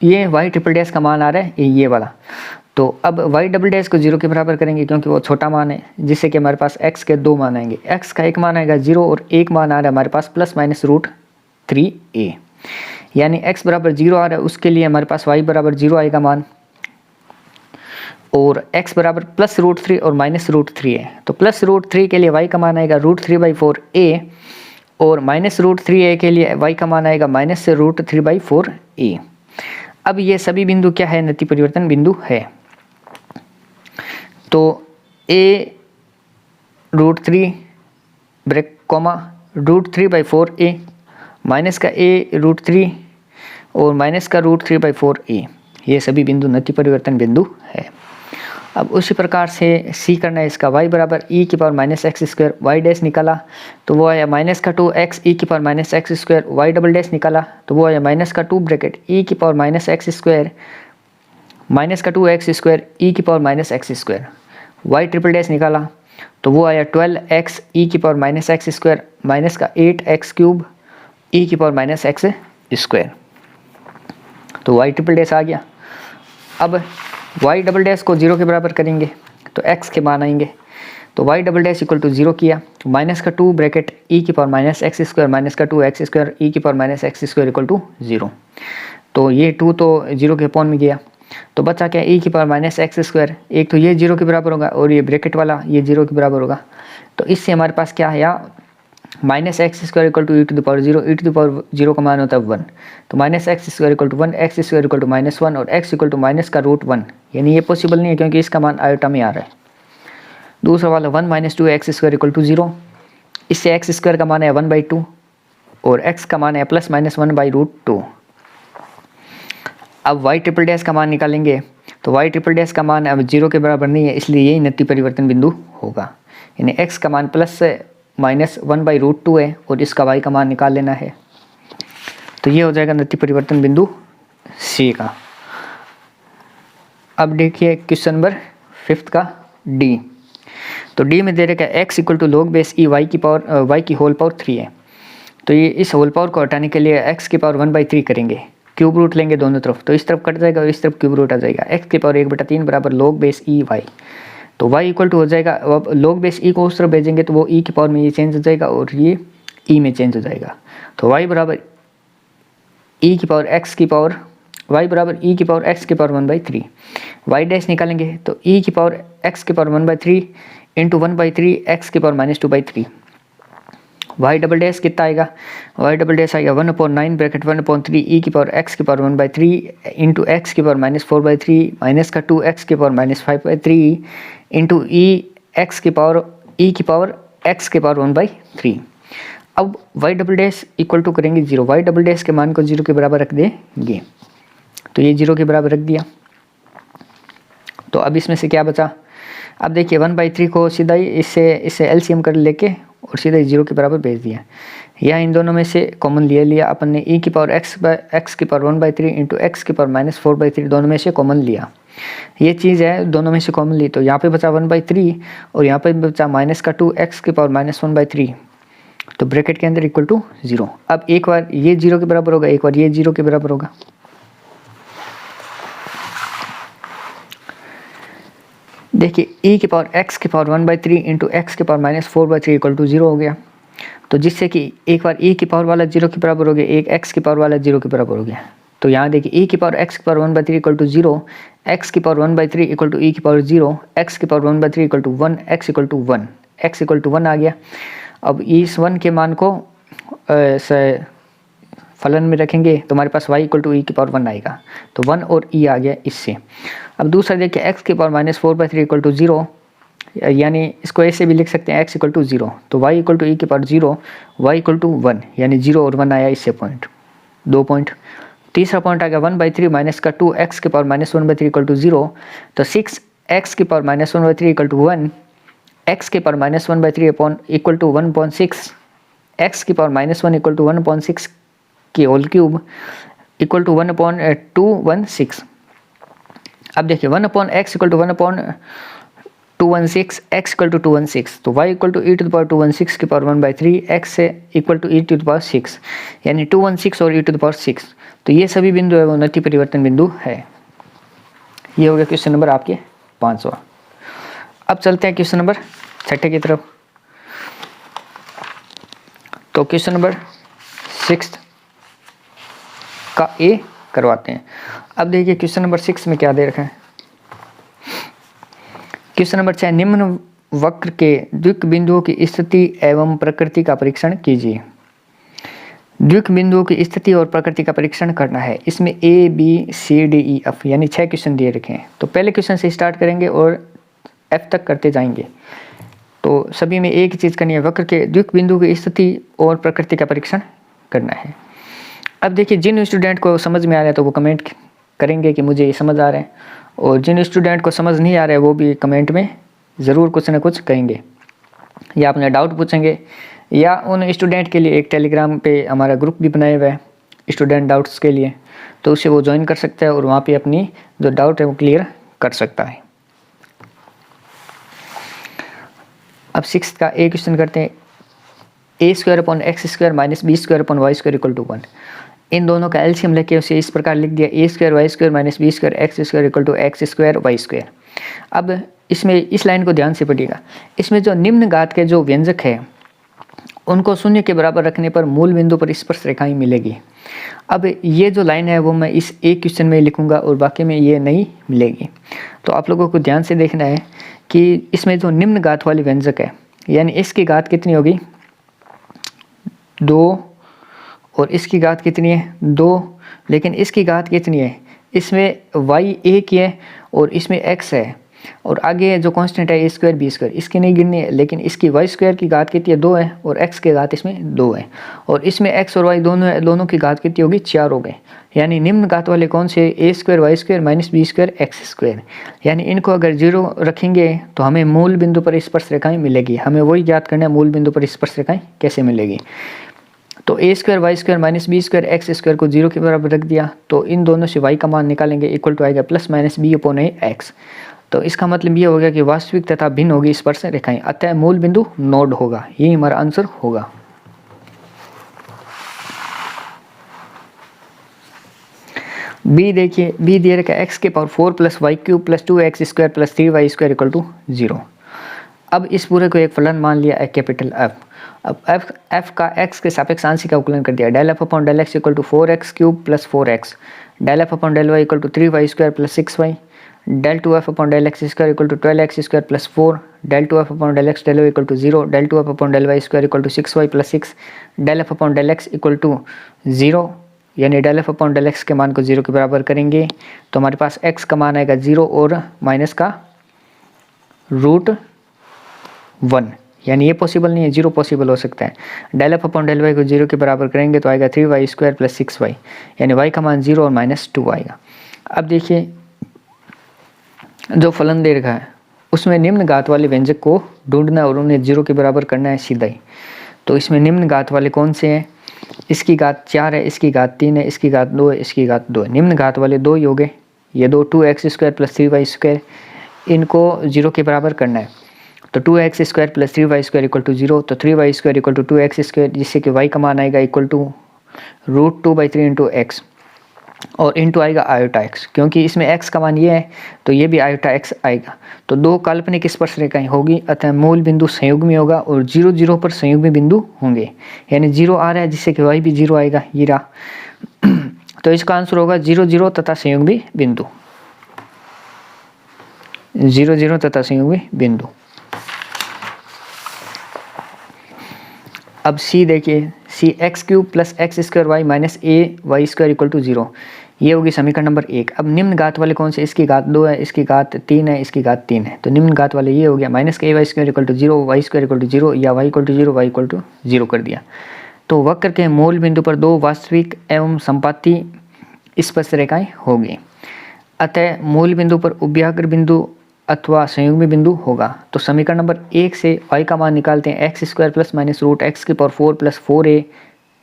ये y ट्रिपल डैश का मान आ रहा है ये वाला। तो अब y डबल डैश को 0 के बराबर करेंगे क्योंकि वो छोटा मान है, जिससे कि हमारे पास x के दो मान आएंगे, x का एक मान आएगा 0 और एक मान आ रहा है हमारे पास +-√3a, यानी x बराबर 0 आ रहा है, उसके लिए हमारे पास y बराबर 0 आएगा मान, और x बराबर +√3 और -√3 है, तो +√3 के लिए y का मान आएगा √3/4a और -√3a के लिए y का मान आएगा -√3/4a। अब ये सभी बिंदु क्या है, नति परिवर्तन बिंदु है। तो a√3 break comma √3/4a minus का a√3 और माइनस का √3/4a, ये सभी बिंदु नति परिवर्तन बिंदु है। अब उसी प्रकार से सी करना है इसका, y बराबर e⁻x², y डैश निकाला तो वो आया -2x e⁻x², y double dash निकाला तो वो आया -2 ब्रैकेट e⁻x² माइनस का 2x² e⁻x², y triple dash निकाला तो वो आया 12x e⁻x² माइनस का 8x³ e⁻x², तो y ट्रिपल डैश आ गया। अब y डबल डैश को 0 के बराबर करेंगे तो x के मान आएंगे, तो y double dash equal to 0 किया तो -2 ब्रैकेट e⁻x² माइनस का 2x² e⁻x² इक्वल टू 0, तो ये 2 तो 0 के अपॉन में गया, तो बचा क्या e⁻x², एक तो ये 0 के बराबर होगा और ये ब्रैकेट वाला ये 0 के बराबर होगा, तो इससे हमारे पास क्या है -x² इक्वल टू e⁻0 0 का मान होता है 1, तो -x² equal to 1, x² equal to -1 और x इक्वल टू -√1, यानी ये पॉसिबल नहीं है क्योंकि इसका मान आयोटा में आ रहा है। दूसरा वाला 1 - 2x² इक्वल टू 0, इससे x² का मान है 1/2 और x का मान है +-1/√2। अब y ट्रिपल डैश का मान निकालेंगे तो y ट्रिपल डैश का मान अब 0 के बराबर नहीं है, इसलिए यही नति परिवर्तन बिंदु होगा, यानी x का मान +-1/√2 है और इसका y का मान निकाल लेना है, तो ये हो जाएगा नति परिवर्तन बिंदु C का। अब देखिए क्वेश्चन नंबर 5 का D, तो D में दे रखा है x equal to log base e y की होल पावर 3 है, तो ये इस होल पावर को हटाने के लिए x की पावर 1/3 करेंगे, क्यूब रूट लेंगे दोनों तरफ, तो इस तरफ कट जाएगा और इस तरफ क्यूब रूट आ जाएगा, x की पावर 1/3 बराबर log बेस e y, तो y इक्वल टू हो जाएगा, अब log बेस e को उस तरफ भेजेंगे तो वो e की पावर में ये चेंज हो जाएगा और ये e में चेंज हो जाएगा, तो y बराबर e की पावर x की पावर y बराबर e की पावर x की पावर 1/3, y डैश निकालेंगे तो e की पावर x की पावर 1/3 इंटू 1/3 x की पावर -2/3, y डबल डैश कितना आएगा, y डबल डैश आएगा 1/9 ब्रैकेट 1/3 e की पावर x की पावर 1/3 इंटू x की पावर -4/3 माइनस का 2x की पावर -5/3 इंटू x की पावर x की पावर 1/3। अब y double dash equal to करेंगे 0, y डबल डैश के मान को 0 के बराबर रख देंगे, तो ये 0 के बराबर रख दिया। तो अब इसमें से क्या बचा, अब देखिए 1/3 को सीधा ही इससे एलसीएम कर लेके और सीधा 0 के बराबर भेज दिया। यहाँ इन दोनों में से कॉमन ले लिया अपन ने, e की पावर x की पावर 1/3 इंटू x की पावर -4/3 दोनों में से कॉमन लिया। ये चीज़ है दोनों में से कॉमन ली, तो यहाँ पे बचा 1/3 और यहाँ पे बचा माइनस का 2x की पावर -1/3, तो ब्रैकेट के अंदर इक्वल टू 0। अब एक बार ये 0 के बराबर होगा, एक बार ये 0 के बराबर होगा। देखिए e की पावर x की पावर 1/3 इंटू x की पावर -4/3 इक्वल टू 0 हो गया, तो जिससे कि एक बार e की पावर वाला 0 के बराबर हो गया, एक x की पावर वाला 0 के बराबर हो गया। तो यहाँ देखिए e की पावर x की पावर 1/3 इक्वल टू 0, x की पावर 1/3 इक्वल टू e की पावर 0, x की power 1/3 equal to 1, x equal to 1, x equal to 1 आ गया। अब इस 1 के मान को फलन में रखेंगे तो हमारे पास y इक्वल टू e की पावर 1 आएगा, तो 1 और e आ गया इससे। अब दूसरा देखिए x की पावर -4/3 इक्वल टू 0, यानी इसको ऐसे भी लिख सकते हैं x इक्वल टू 0, तो y इक्वल टू e की पावर 0, y इक्वल टू 1, यानी 0 और 1 आया इससे पॉइंट, 2 पॉइंट। तीसरा पॉइंट आ गया 1/3 माइनस का 2x की पावर -1/3 इक्वल टू 0, तो 6x की पावर -1/3 इक्वल टू 1, x की power -1/3 upon equal to 1/6, x की पावर -1 इक्वल टू 1/6 की होल क्यूब इक्वल टू 1/216। अब देखिए 1/x equal to 1/216, x equal to 216, तो y equal to e to the power 216 की power 1/3, x से equal to e to the power 6, यानी 216 और e to the power 6, तो ये सभी बिंदु है वो नति परिवर्तन बिंदु है। ये हो गया क्वेश्चन नंबर आपके 5वां। अब चलते हैं क्वेश्चन नंबर 6 की तरफ। तो क्वेश्चन नंबर 6 का ए करवाते हैं। अब देखिए क्वेश्चन नंबर 6 में क्या दे रखा है। क्वेश्चन नंबर 6, निम्न वक्र के द्विक बिंदुओं की स्थिति एवं प्रकृति का परीक्षण कीजिए। द्विक बिंदुओं की स्थिति और प्रकृति का परीक्षण करना है। इसमें A B C D E F यानी 6 क्वेश्चन दिए रखे हैं। तो पहले क्वेश्चन से स्टार्ट करेंगे और एफ तक करते जाएंगे। तो सभी में एक ही चीज़ करनी है, वक्र के द्विक बिंदु की स्थिति और प्रकृति का परीक्षण करना है। अब देखिए जिन स्टूडेंट को समझ में आ रहा है तो वो कमेंट करेंगे कि मुझे ये समझ आ रहा है, और जिन स्टूडेंट को समझ नहीं आ रहा है वो भी कमेंट में ज़रूर कुछ ना कुछ कहेंगे या अपने डाउट पूछेंगे, या उन स्टूडेंट के लिए एक टेलीग्राम पे हमारा ग्रुप भी बनाया हुआ है स्टूडेंट डाउट्स के लिए, तो उससे वो ज्वाइन कर सकता है और वहाँ पे अपनी जो डाउट है वो क्लियर कर सकता है। अब 6 का ए क्वेश्चन करते हैं। a² upon x² minus b² upon y² equal to 1। इन दोनों का एलसीएम लेके उसे इस प्रकार लिख दिया, a² y² minus b² x² equal to x² y²। अब इसमें इस लाइन को ध्यान से पढ़िएगा। इसमें जो निम्न घात के जो व्यंजक है उनको शून्य के बराबर रखने पर मूल बिंदु पर स्पर्श रेखाएं मिलेगी। अब ये जो लाइन है वो मैं इस एक क्वेश्चन में लिखूंगा और बाकी में ये नहीं मिलेगी। तो आप लोगों को ध्यान से देखना है कि इसमें जो निम्न घात वाली व्यंजक है, यानी इसकी घात कितनी होगी 2, और इसकी घात कितनी है 2, लेकिन इसकी घात कितनी है, इसमें y 1 है और इसमें x है, और आगे जो कांस्टेंट है a² b², इसकी नहीं गिननी है, लेकिन इसकी y² की घात कितनी है 2 है और x की घात इसमें 2 है, और इसमें x और y दोनों की घात कितनी होगी 4 हो गए। यानी निम्न घात वाले कौन से, a² y² minus b² x²। यानी इनको अगर 0 रखेंगे तो हमें मूल बिंदु पर स्पर्श रेखाएं मिलेगी। हमें वही ज्ञात करना है मूल बिंदु पर स्पर्श रेखाएं कैसे मिलेगी। तो a² y² minus b² x² को 0 के बराबर रख दिया, तो इन दोनों से y का मान निकालेंगे, इक्वल टू आएगा plus minus b upon a x। तो इसका मतलब ये हो गया कि वास्तविक तथा भिन्न होगी स्पर्श रेखाएं, अतः मूल बिंदु नोड होगा। यही हमारा आंसर होगा। बी देखिए, बी दे रखा है x के power 4 plus y cube plus 2x² plus 3y² equal to 0। अब इस पूरे को एक फलन मान लिया है कैपिटल F। अब f का x के सापेक्ष आंशिक का अवकलन कर दिया, del f upon del x equal to 4x³ plus 4x del f upon del y equal to 3y² plus 6y, del 2f upon del x square equal to 12x² plus 4, del 2f upon del x del y equal to 0, del 2f upon del y square equal to 6y plus 6, del f upon del x equal to 0, यानी del f upon del x के मान को 0 के बराबर करेंगे तो हमारे पास x का मान आएगा 0 और माइनस का √1, यानी ये पॉसिबल नहीं है, 0 पॉसिबल हो सकता है। Del f upon del y को 0 के बराबर करेंगे तो आएगा 3y² प्लस 6y, यानी y का मान 0 और -2 आएगा। अब देखिए जो फलन दे रखा है उसमें निम्न घात वाले व्यंजक को ढूंढना और उन्हें 0 के बराबर करना है सीधा ही। तो इसमें निम्न घात वाले कौन से हैं? इसकी घात 4 है, इसकी घात 3 है, इसकी घात 2 है, इसकी घात 2 है। निम्न घात वाले 2 ही हो गए, ये 2x² प्लस 3y², इनको 0 के बराबर करना है। तो 2x² plus 3y² equal to 0, तो 3y² इक्वल टू 2x², जिससे कि y का मान आएगा इक्वल टू √2/3 इंटू एक्स और इंटू आएगा आयोटा x, क्योंकि इसमें x का मान ये है तो ये भी आयोटा x आएगा। तो 2 काल्पनिक स्पर्श रेखाएं होगी, अतः मूल बिंदु संयुग्मी होगा और 0 0 पर संयुग्मी बिंदु होंगे, यानी 0 आ रहा है जिससे कि y भी 0 आएगा, ये रहा। तो इसका आंसर होगा 0 0 तथा संयुग्मी बिंदु, 0 0 तथा संयुग्मी बिंदु। अब C देखिए, C x³ plus x² minus a y² equal to 0, ये होगी समीकरण नंबर 1। अब निम्न घात वाले कौन से? इसकी घात 2 है, इसकी घात 3 है, इसकी घात 3 है। तो निम्न घात वाले ये हो गया -a y² equal to 0, y² equal to 0 या y equal to 0, y equal to 0 कर दिया। तो वक्र के मूल बिंदु पर 2 वास्तविक एवं संपाती स्पर्श रेखाएं होगी, अतः मूल बिंदु पर उभयाग्र बिंदु अथवा संयुग्मी बिंदु होगा। तो समीकरण नंबर 1 से y का मान निकालते हैं, x² plus minus √x⁴ plus 4a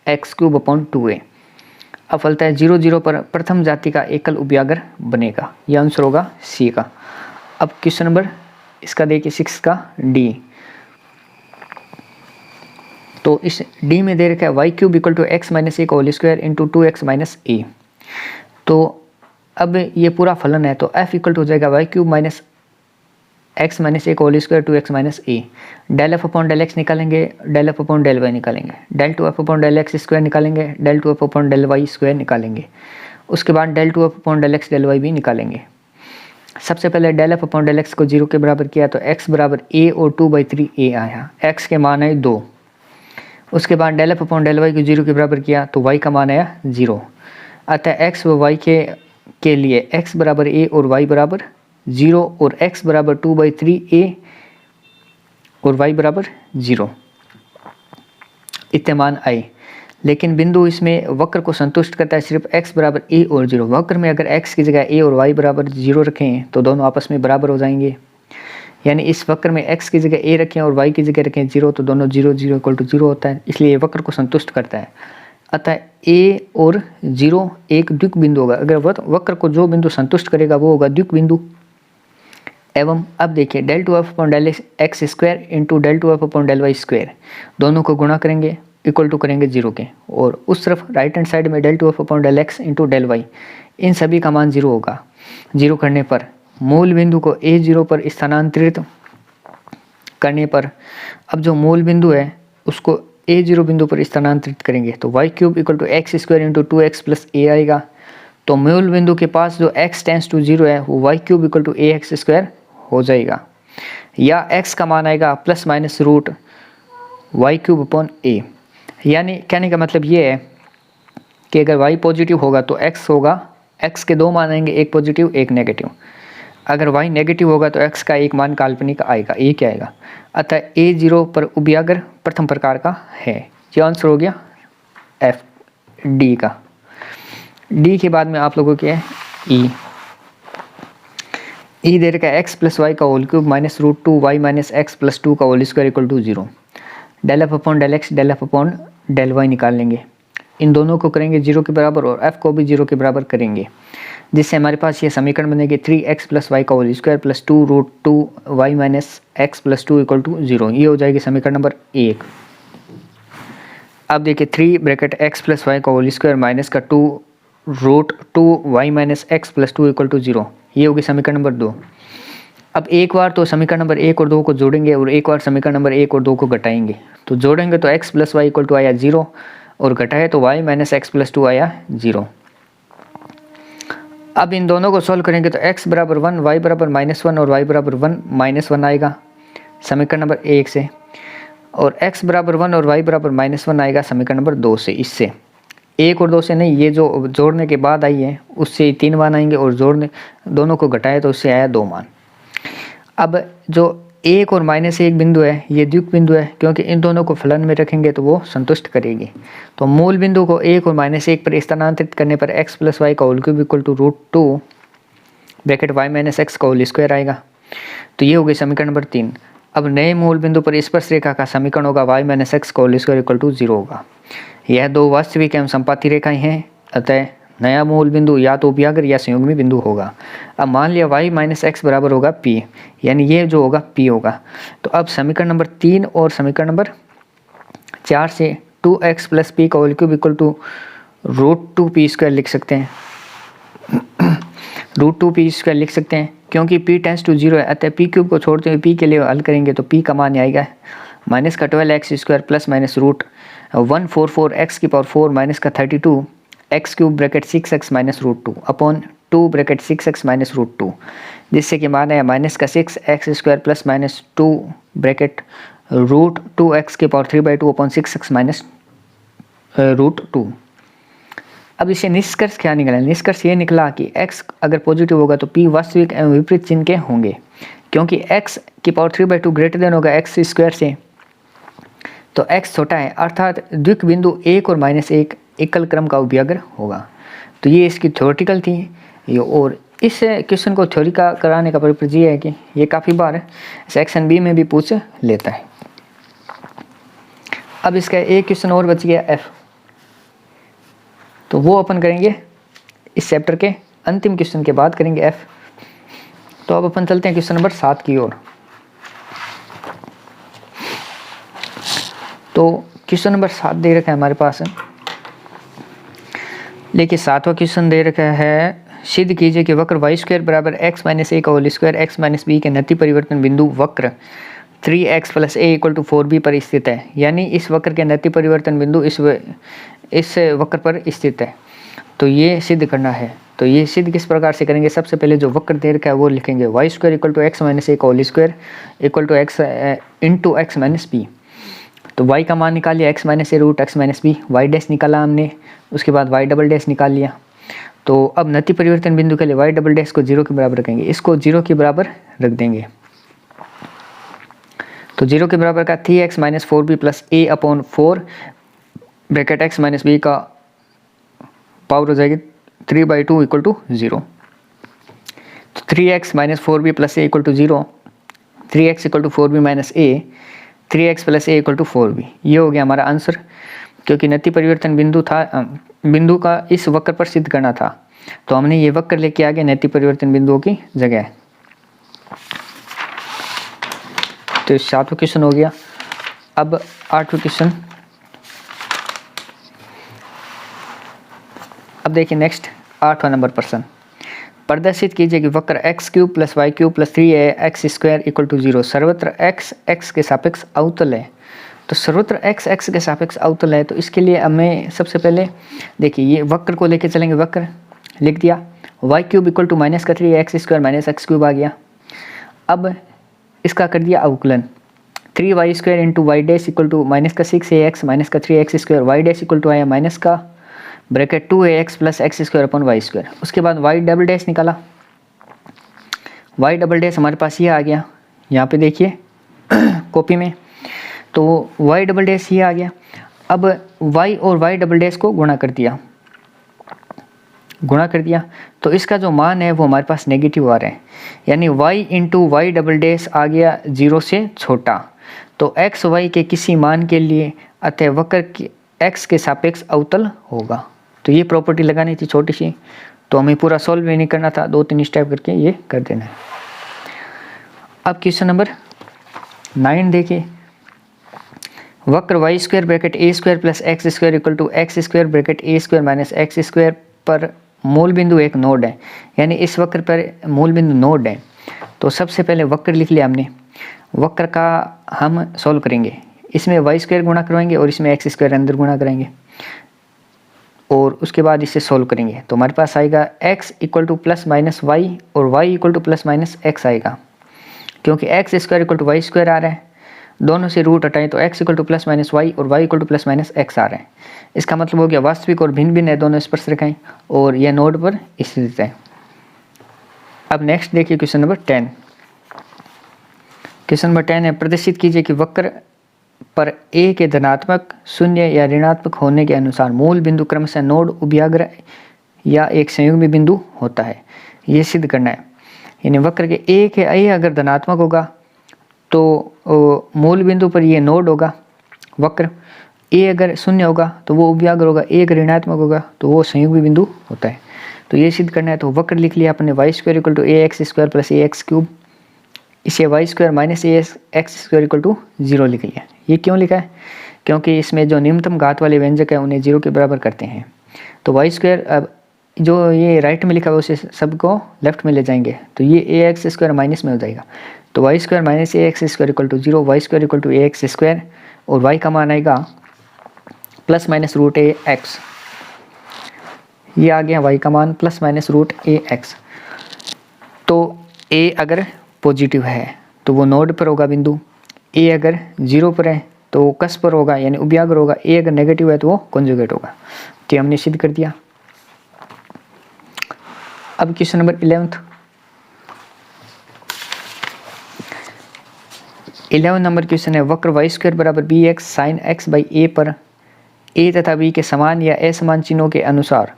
x³ upon 2a। अब फलता 0 0 पर प्रथम जाति का एकल उभयाग्र बनेगा, यह आंसर होगा C का। अब क्वेश्चन नंबर इसका देखिए 6 का D। तो इस D में दे रखा है y³ equal to x minus a whole square into 2x minus a। तो अब ये पूरा फलन है तो f इक्वल टू हो जाएगा y³ minus x minus a whole square 2x minus a। Del f upon del x निकालेंगे, del f upon del y निकालेंगे, del 2f upon del x square निकालेंगे, del 2f upon del y square निकालेंगे। उसके बाद del 2f upon del x del y भी निकालेंगे। सबसे पहले del f upon del x को 0 के बराबर किया तो x बराबर a और 2/3a आया, x के मान आए 2। उसके बाद del f upon del y को 0 के बराबर किया तो y का मान आया 0, अतः x व y के लिए x बराबर a और y बराबर 0 और x बराबर 2/3a और y बराबर 0 इतने मान आए। लेकिन बिंदु इसमें वक्र को संतुष्ट करता है सिर्फ x बराबर a और 0। वक्र में अगर x की जगह a और y बराबर 0 रखें तो दोनों आपस में बराबर हो जाएंगे, यानी इस वक्र में x की जगह a रखें और y की जगह रखें 0 तो दोनों 0 0 इक्वल टू 0 होता है, इसलिए ये वक्र को संतुष्ट करता है। अतः a और 0 एक द्विक बिंदु होगा, अगर वक्र को जो बिंदु संतुष्ट करेगा वो होगा द्विक बिंदु। एवं अब देखिए del 2f upon del x square into del 2f upon del y square, दोनों को गुणा करेंगे इक्वल टू करेंगे 0 के, और उस तरफ राइट हैंड साइड में del 2f upon del x into del y, इन सभी का मान 0 होगा। 0 करने पर मूल बिंदु को a0 पर स्थानांतरित करने पर, अब जो मूल बिंदु है उसको a0 बिंदु पर स्थानांतरित करेंगे तो y³ equal to x square into 2x plus a आएगा। तो मूल बिंदु के पास जो x टेंस टू 0 है वो y³ equal to ax square हो जाएगा, या x का मान आएगा plus minus root y³ upon a। यानी कहने का मतलब ये है कि अगर y पॉजिटिव होगा तो x होगा, x के 2 मान आएंगे, एक पॉजिटिव एक नेगेटिव। अगर y नेगेटिव होगा तो x का एक मान काल्पनिक आएगा, a क्या आएगा। अतः a0 पर उभयाग्र प्रथम प्रकार का है, ये आंसर हो गया f d का। d के बाद में आप लोगों के e दे रखा है x प्लस वाई का whole cube minus √2y minus x plus 2 का whole square equal to 0। Del f upon del x del f upon del y निकाल लेंगे, इन दोनों को करेंगे 0 के बराबर और f को भी 0 के बराबर करेंगे, जिससे हमारे पास ये समीकरण बनेगी 3x प्लस वाई का whole square plus 2√2y minus x plus 2 equal to 0। ये हो जाएगी समीकरण नंबर 1। अब देखिए 3 ब्रैकेट x प्लस वाई का होल स्क्वायर माइनस का 2√2y minus x plus 2 equal to 0, ये होगी समीकरण नंबर 2। अब एक बार तो समीकरण नंबर 1 और 2 को जोड़ेंगे और एक बार समीकरण नंबर 1 और 2 को घटाएंगे। तो जोड़ेंगे तो x plus y equal to आया 0 और घटाए तो y माइनस एक्स प्लस 2 आया 0। अब इन दोनों को सॉल्व करेंगे तो x बराबर 1, y बराबर -1 और y बराबर 1 -1 आएगा समीकरण नंबर 1 से, और x बराबर 1 और y बराबर -1 आएगा समीकरण नंबर 2 से। इससे 1 और 2 से नहीं, ये जो जोड़ने के बाद आई है उससे 3 मान आएंगे, और जोड़ने दोनों को घटाए तो उससे आया 2 मान। अब जो 1 और -1 बिंदु है ये द्विक बिंदु है, क्योंकि इन दोनों को फलन में रखेंगे तो वो संतुष्ट करेगी। तो मूल बिंदु को 1 और -1 पर स्थानांतरित करने पर x प्लस वाई का whole cube equal to √2 bracket y minus x का होल स्क्वायर आएगा। तो ये हो गई समीकरण नंबर 3। अब नए मूल बिंदु पर स्पर्श रेखा का समीकरण होगा y माइनस एक्स का होल स्क्वायर इक्वल टू 0 होगा। यह दो वास्तविक एवं संपाती रेखाएं हैं, अतः नया मूल बिंदु या तो उभयाग्र या संयुग्मी बिंदु होगा। अब मान लिया y माइनस एक्स बराबर होगा p, यानी ये जो होगा p होगा। तो अब समीकरण नंबर 3 और समीकरण नंबर 4 से 2x प्लस पी का whole cube equal to √2p² लिख सकते हैं। √2p² लिख सकते हैं क्योंकि p टेंस टू 0 है, अतः p क्यूब को छोड़ते हुए p के लिए हल करेंगे तो p का मान आएगा माइनस का 12x² प्लस माइनस √144x की पावर 4 माइनस का 32 x cube bracket 6x minus √2 upon 2 bracket 6x minus √2, जिससे कि मान है माइनस का 6x² plus minus 2 bracket √2x की पावर 3/2 अपॉन 6x माइनस √2। अब इसे निष्कर्ष क्या निकला? निष्कर्ष ये निकला कि x अगर पॉजिटिव होगा तो p वास्तविक एवं विपरीत चिन्ह के होंगे, क्योंकि x की पावर 3/2 ग्रेटर देन होगा x² से, तो x छोटा है, अर्थात द्विक बिंदु 1 और -1 एकल क्रम का उभयाग्र होगा। तो ये इसकी थ्योरेटिकल थी ये, और इस क्वेश्चन को थ्योरी का कराने का पर्पज ये है कि ये काफ़ी बार सेक्शन बी में भी पूछ लेता है। अब इसका एक क्वेश्चन और बच गया f, तो वो अपन करेंगे इस चैप्टर के अंतिम क्वेश्चन के बाद करेंगे f। तो अब अपन चलते हैं क्वेश्चन नंबर 7 की ओर। तो क्वेश्चन नंबर 7 दे रखा है हमारे पास, लेकिन 7वां क्वेश्चन दे रखा है, सिद्ध कीजिए कि वक्र y² बराबर x माइनस ए का whole square x minus b के नति परिवर्तन बिंदु वक्र 3x plus a equal to 4b पर स्थित है। यानी इस वक्र के नति परिवर्तन बिंदु इस वक्र पर स्थित है। तो ये सिद्ध करना है। तो ये सिद्ध किस प्रकार से करेंगे? सबसे पहले जो वक्र दे रखा है वो लिखेंगे y² equal to x minus a का whole square equal to x into x minus b. तो y का मान निकाल लिया x minus a root x minus b, y dash निकाला हमने, उसके बाद y डबल डैश निकाल लिया। तो अब नति परिवर्तन बिंदु के लिए y डबल डैश को 0 के बराबर रखेंगे, इसको 0 के बराबर रख देंगे। तो 0 के बराबर का 3x minus 4b plus a upon 4 bracket x minus b का पावर हो जाएगी 3/2 इक्वल टू 0। तो 3x minus 4b plus a equal to 0, 3x equal to 4b minus a, 3x plus a equal to 4b। ये हो गया हमारा answer, क्योंकि नति परिवर्तन बिंदु था, बिंदु का इस वक्र पर सिद्ध करना था, तो हमने ये वक्र लेके आ गए नति परिवर्तन बिंदुओं की जगह। तो 7वां क्वेश्चन हो गया। अब 8वां क्वेश्चन। अब देखिए नेक्स्ट 8वां नंबर प्रश्न। प्रदर्शित कीजिए कि वक्र x³ plus y³ plus 3x² equal to 0 सर्वत्र x के सापेक्ष अवतल है। तो सर्वत्र x के सापेक्ष अवतल है, तो इसके लिए हमें सबसे पहले देखिए ये वक्र को लेके चलेंगे। वक्र लिख दिया, y³ इक्वल टू माइनस का 3x² माइनस x³ आ गया। अब इसका कर दिया अवकलन, 3y² into y dash equal to minus का 6ax माइनस का 3x², y dash equal to आया माइनस का bracket 2ax plus x² upon y²। उसके बाद y डबल डैश निकाला, y डबल डैश हमारे पास ये आ गया, यहाँ पे देखिए कॉपी में, तो y डबल डैश ये आ गया। अब y और y डबल डैश को गुणा कर दिया, तो इसका जो मान है वो हमारे पास नेगेटिव आ रहा है, यानी y into y double dash आ गया 0 से छोटा। तो x y के किसी मान के लिए अतः वक्र की x के सापेक्ष अवतल होगा। तो ये प्रॉपर्टी लगानी थी छोटी सी, तो हमें पूरा सॉल्व भी नहीं करना था, 2-3 स्टेप करके ये कर देना है। अब क्वेश्चन नंबर 9 देखिए, वक्र y² bracket a² plus x² equal to x² bracket a² minus x² पर मूल बिंदु एक नोड है, यानी इस वक्र पर मूल बिंदु नोड है। तो सबसे पहले वक्र लिख लिया हमने, वक्र का हम सॉल्व करेंगे, इसमें y² गुणा करवाएंगे और इसमें x² अंदर गुणा कराएंगे। और उसके बाद इसे सोल्व करेंगे तो हमारे पास आएगा x equal to plus minus y और y equal to plus minus x आएगा, क्योंकि x square equal to y square आ रहा है, दोनों से रूट हटाएं तो x equal to plus minus y और y equal to plus minus x आ रहा है। इसका मतलब हो गया वास्तविक और भिन्न भिन्न है दोनों स्पर्शरेखाएं और यह नोड पर स्थित है। अब नेक्स्ट देखिए क्वेश्चन नंबर 10। क्वेश्चन नंबर 10 है, प्रदर्शित कीजिए कि वक्र पर a के धनात्मक, शून्य या ऋणात्मक होने के अनुसार मूल बिंदु क्रमशः नोड, उभयाग्र या एक संयुग्मी बिंदु होता है। ये सिद्ध करना है, यानी वक्र के a अगर धनात्मक होगा तो मूल बिंदु पर ये नोड होगा वक्र, a अगर शून्य होगा तो वो उभयाग्र होगा, a अगर ऋणात्मक होगा तो वो संयुग्मी बिंदु होता है। तो ये सिद्ध करना है तो वक्र लिख लिया अपने y square equal to a x square plus a x cube, इसे y square minus a x square equal to 0 लिख लिया। ये क्यों लिखा है? क्योंकि इसमें जो निम्नतम घात वाले व्यंजक है उन्हें 0 के बराबर करते हैं। तो वाई स्क्वायर, अब जो ये राइट में लिखा हुआ उसे सबको लेफ्ट में ले जाएंगे तो ये ए एक्स स्क्वायर माइनस में हो जाएगा। तो y square minus a x square equal to 0, y square equal to a x square और वाई का मान आएगा plus minus root a x. ये आ गया वाई का मान plus minus root a x. तो ए अगर पॉजिटिव है तो वो नोड पर होगा बिंदु, ए अगर 0 पर है तो वो कस पर होगा यानी उभयाग्र होगा, ए अगर नेगेटिव है तो वो कॉन्जुगेट होगा। तो हमने सिद्ध कर दिया। अब क्वेश्चन नंबर 11 नंबर क्वेश्चन है, वक्र वाई स्क्वायर बराबर b x sine x by a पर ए तथा बी के समान या असमान चिन्हों के अनुसार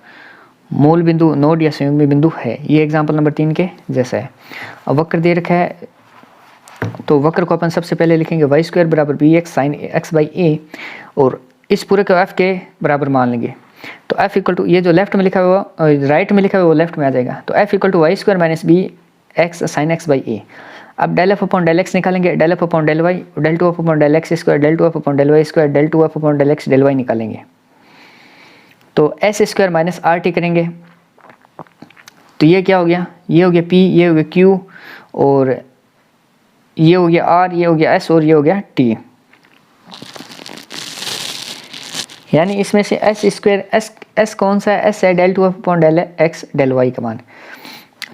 मूल बिंदु, नोड या संयुग्मी बिंदु है। ये एग्जाम्पल नंबर 3 के जैसा है। अब वक्र दे रखा है तो वक्र को अपन सबसे पहले लिखेंगे वाई स्क्वायर बराबर b x sine x by a और इस पूरे को एफ के बराबर मान लेंगे। तो एफ इक्वल टू, ये जो लेफ्ट में लिखा हुआ राइट में लिखा हुआ वो लेफ्ट में आ जाएगा। तो f equal to y square minus b x sine x by a. अब del f upon del x निकालेंगे, del f upon del y, del two f upon del x square, del two f upon del y square, del two f upon del x del y निकालेंगे। तो s square minus are t करेंगे तो ये क्या हो गया, ये हो गया पी, ये हो गया क्यू और ये हो गया आर, ये हो गया एस और ये हो गया टी। यानी इसमें से एस स्क्वायर एस कौन सा है, एस है del two f upon del x del y का मान।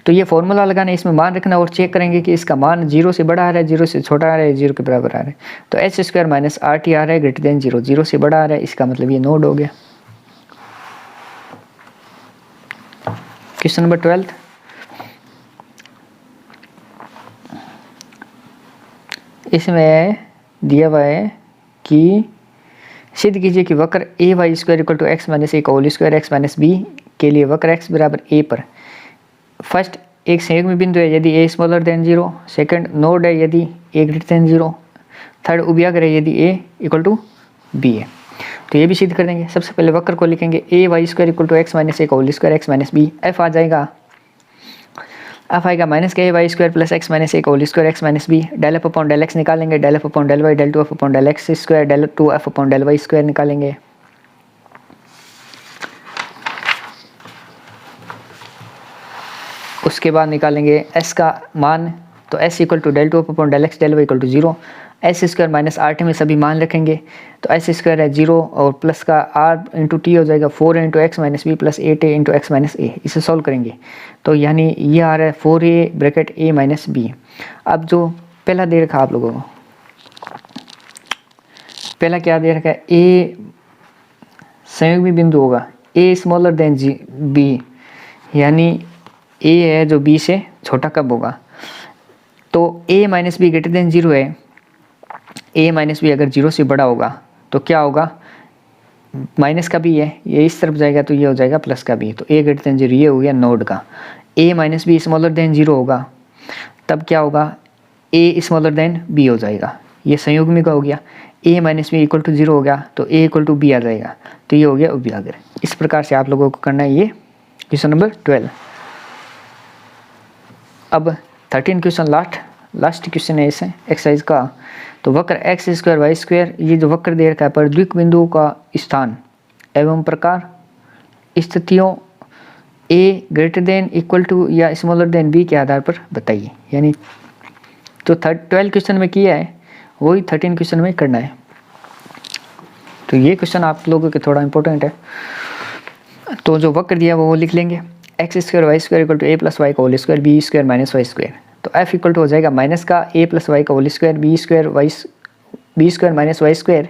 तो ये फॉर्मूला लगाना, इसमें मान रखना और चेक करेंगे कि इसका मान 0 से बड़ा आ रहा है, 0 से छोटा आ रहा है, 0 के बराबर आ रहा है। तो s square minus are t आ रहा है ग्रेटर देन 0, 0 से बड़ा आ रहा है, इसका मतलब ये नोड हो गया। क्वेश्चन नंबर 12, इसमें दिया हुआ है कि सिद्ध कीजिए कि वक्र a y square equal to x minus a का whole square x minus b के लिए वक्र एक्स बराबर ए पर फर्स्ट एक संयुग्मी बिंदु है यदि a smaller than 0, second node है यदि ए ग्रेटर देन 0, थर्ड उभयाग्र है यदि ए इक्वल टू बी है। तो ये भी सिद्ध कर देंगे। सबसे पहले वक्र को लिखेंगे a y square equal to x minus a का whole square x minus b. F आ जाएगा, एफ आएगा माइनस के a y square plus x minus a का whole square x minus b. Del f upon del x निकालेंगे, del f upon del y, del two f upon del x square, del two f upon del y square निकालेंगे। उसके बाद निकालेंगे s का मान, तो s equal to del two f upon del x del y equal to 0। S square minus are t में सभी मान रखेंगे तो एस स्क्वायर है 0 और प्लस का आर इंटू टी हो जाएगा 4 into x minus b plus 8 a into x minus a. इसे सॉल्व करेंगे तो यानी ये आ रहा है 4a bracket a minus B. अब जो पहला दे रखा आप लोगों को, पहला क्या दे रखा है, a संयुग्मी बिंदु होगा a स्मॉलर देन b, यानी a है जो b से छोटा कब होगा। तो a minus be greater than 0 है, a माइनस बी अगर 0 से बड़ा होगा तो क्या होगा, माइनस का भी है, ये इस तरफ जाएगा तो ये हो जाएगा प्लस का भी। तो a ग्रेटर देन 0 ये हो गया नोड का। a minus b smaller than 0 होगा तब क्या होगा, a स्मॉलर देन b हो जाएगा, ये संयुग्मी का हो गया। a minus b equal to 0 हो गया तो a इक्वल टू b आ जाएगा, तो ये हो गया उभयाग्र। इस प्रकार से आप लोगों को करना है ये क्वेश्चन नंबर 12। अब 13 क्वेश्चन लास्ट क्वेश्चन है इसे एक्सरसाइज का। तो वक्र एक्स स्क्वायर वाई स्क्वायर, ये जो वक्र दे रखा है पर द्विक बिंदुओं का स्थान एवं प्रकार स्थितियों a greater than equal to या स्मॉलर देन b के आधार पर बताइए। यानी तो 12 क्वेश्चन में किया है वही 13 क्वेश्चन में करना है। तो ये क्वेश्चन आप लोगों के थोड़ा इंपॉर्टेंट है। तो जो वक्र दिया वो लिख लेंगे, x square y square equal to a plus y का whole square b square minus y square. तो एफ इक्वल टू हो जाएगा माइनस का ए प्लस वाई का whole square b square minus y square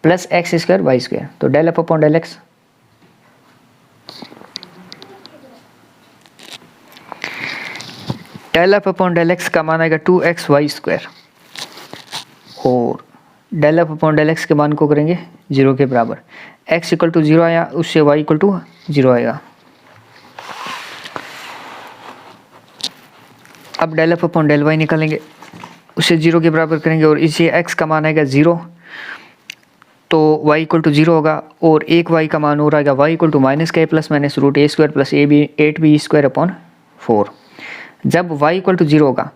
plus x square y square. तो del f upon del x, del f upon del x का मान आएगा 2x y square और del f upon del x के मान को करेंगे 0 के बराबर। x इक्वल टू 0 आया, उससे y इक्वल टू 0 आएगा। अब del f upon del y निकालेंगे, उसे 0 के बराबर करेंगे और इसे x का मान आएगा 0, तो y इक्वल टू 0 होगा और एक y का मान हो रहेगा y इक्वल टू माइनस का a plus minus root a square plus a b 8b square upon 4। जब y इक्वल टू 0 होगा,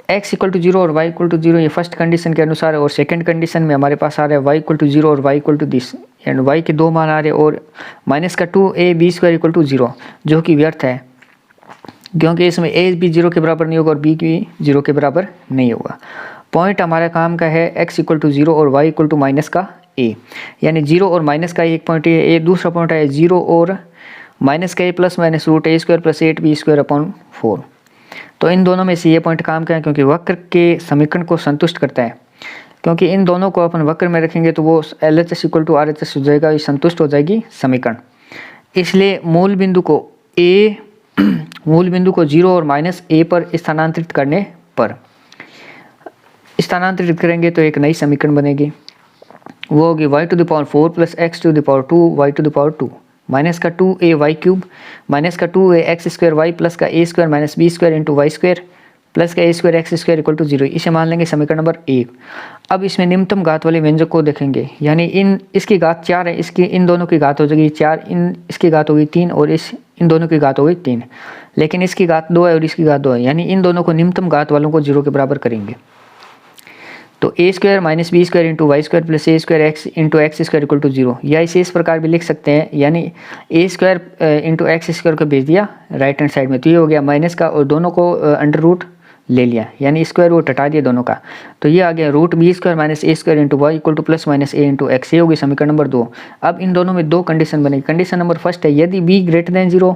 x इक्वल टू 0 और y इक्वल टू 0 ये फर्स्ट कंडीशन के अनुसार है और सेकंड कंडीशन में हमारे पास आ रहा है y इक्वल टू 0 और y equal to this, and y के दो मान आ रहे हैं और माइनस का 2ab स्क्वायर इक्वल टू 0, जो कि व्यर्थ है क्योंकि इसमें a भी 0 के बराबर नहीं होगा और b भी 0 के बराबर नहीं होगा। पॉइंट हमारे काम का है x इक्वल टू 0 और y इक्वल टू माइनस का a, यानी 0 और माइनस का एक पॉइंट है, a दूसरा पॉइंट है 0 और माइनस का a plus minus root a square plus 8b square upon 4। तो इन दोनों में से ये पॉइंट काम का है क्योंकि वक्र के समीकरण को संतुष्ट करता है, क्योंकि इन दोनों को अपन वक्र में रखेंगे तो वो LHS इक्वल टू RHS हो जाएगा, ये संतुष्ट हो जाएगी समीकरण। इसलिए मूल बिंदु को 0 और माइनस a पर स्थानांतरित करने पर स्थानांतरित करेंगे तो एक नई समीकरण बनेगी, वो होगी y to the power 4 plus x to the power 2 y to the power 2 minus का 2a वाई क्यूब माइनस का 2a x square y plus का a square minus b square into y square plus का a square x square equal to 0। इसे मान लेंगे समीकरण number 1। अब इसमें निम्नतम घात वाले व्यंजक को देखेंगे, यानी इसकी घात 4 है, इसकी इन दोनों की घात हो जाएगी 4, इसकी घात होगी 3 और इन दोनों की घात हो गई 3, लेकिन इसकी घात 2 है और इसकी घात 2 है, यानी इन दोनों को निम्नतम घात वालों को 0 के बराबर करेंगे। तो a square minus b square into y square plus a square x into x square equal to 0, या इसे इस प्रकार भी लिख सकते हैं, यानी ए स्क्वायर इंटू एक्स स्क्वायर को भेज दिया राइट हैंड साइड में, तो ये हो गया माइनस का और दोनों को अंडर रूट ले लिया, यानी स्क्वायर रूट हटा दिया दोनों का, तो ये आ गया root b square minus a square into y equal to plus minus a into x. ये होगी समीकरण नंबर 2। अब इन दोनों में दो कंडीशन बनेगी। कंडीशन नंबर फर्स्ट है यदि बी ग्रेटर देन 0,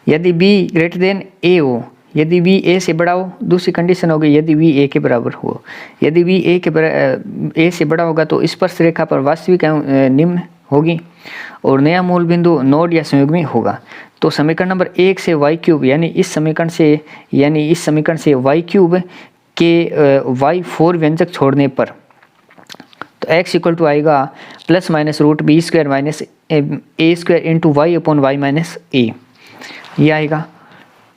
यदि बी ग्रेटर देन ए हो, यदि b a से बड़ा हो। दूसरी कंडीशन होगी यदि b a के बराबर हो। यदि b a से बड़ा होगा तो स्पर्श रेखा पर वास्तविक एवं निम्न होगी और नया मूल बिंदु नोड या संयुग्मी होगा। तो समीकरण नंबर 1 से y क्यूब, यानी इस समीकरण से y क्यूब के y4 व्यंजक छोड़ने पर तो x इक्वल टू आएगा plus minus root b square minus a square into y upon y minus a, ये आएगा।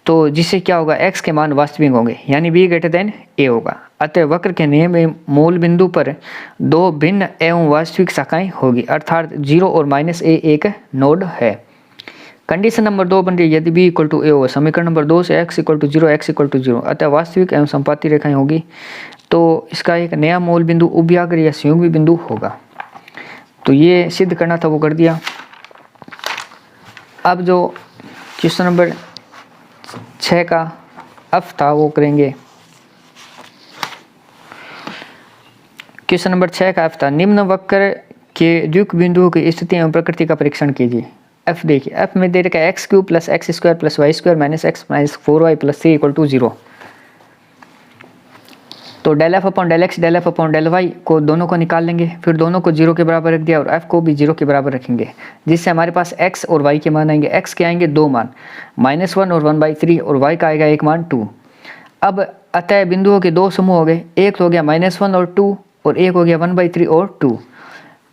तो जिससे क्या होगा, x के मान वास्तविक होंगे, यानी b ग्रेटर देन a होगा। अतः वक्र के नियम में मूल बिंदु पर दो भिन्न एवं वास्तविक शाखाएं होगी, अर्थात 0 और माइनस a एक नोड है। कंडीशन नंबर 2 बन रही है यदि b इक्वल टू a हो। समीकरण नंबर 2 से x equal to 0 x equal to 0, अतः वास्तविक एवं संपाती रेखाएं होगी, तो इसका एक नया मूल बिंदु उभयाग्र या संयुग्मी बिंदु होगा। तो ये सिद्ध करना था वो कर दिया। अब जो क्वेश्चन नंबर 6 का अफ था वो करेंगे। क्वेश्चन नंबर 6 का अफ था निम्न वक्र के द्विक बिंदुओं की स्थिति एवं प्रकृति का परीक्षण कीजिए। एफ देखिए, एफ में दे रखा है x cube plus x square plus y square minus x minus 4y plus 3 equal to 0। तो del f upon del x del f upon del y को दोनों को निकाल लेंगे, फिर दोनों को 0 के बराबर रख दिया और f को भी 0 के बराबर रखेंगे, जिससे हमारे पास x और y के मान आएंगे। x के आएंगे दो मान -1 और 1/3 और y का आएगा एक मान 2। अब अतः बिंदुओं के दो समूह हो गए, एक तो हो गया -1 और 2 और एक हो गया 1/3 और 2।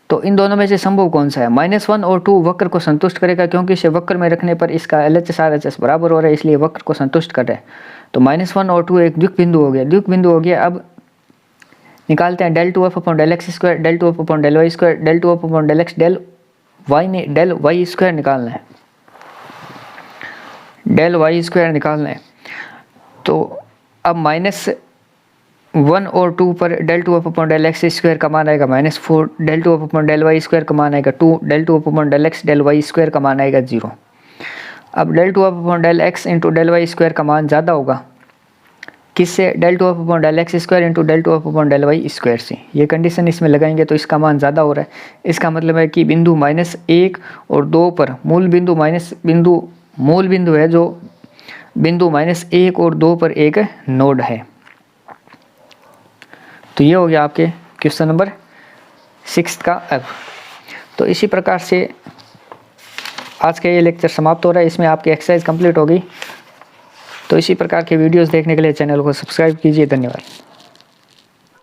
तो इन दोनों में से संभव कौन सा है? -1 और 2 वक्र को संतुष्ट करेगा, क्योंकि इसे वक्र में रखने पर इसका LHS RHS बराबर हो रहा है, इसलिए वक्र को संतुष्ट कर रहे हैं। तो -1 और 2 एक द्विक बिंदु हो गया, द्विक बिंदु हो गया। अब निकालते हैं del 2f upon del x square del 2f upon del y square del 2f upon del x del y square निकालना है, डेल वाई स्क्वायर निकालना है। तो अब -1 और 2 पर del 2f upon del x square का मान आएगा -4, del 2f upon del y square का मान आएगा 2, del 2f upon del x del y square का मान आएगा 0। अब del 2f upon del x into del y square का मान ज़्यादा होगा, किससे, del 2f upon del x square into del 2f upon del y square से। ये कंडीशन इसमें लगाएंगे तो इसका मान ज़्यादा हो रहा है। इसका मतलब है कि बिंदु -1 और 2 पर मूल बिंदु है जो बिंदु -1 और 2 पर एक नोड है। तो ये हो गया आपके क्वेश्चन नंबर 6 का अब। तो इसी प्रकार से आज का ये लेक्चर समाप्त हो रहा है। इसमें आपकी एक्सरसाइज कंप्लीट हो गई। तो इसी प्रकार के वीडियोस देखने के लिए चैनल को सब्सक्राइब कीजिए। धन्यवाद।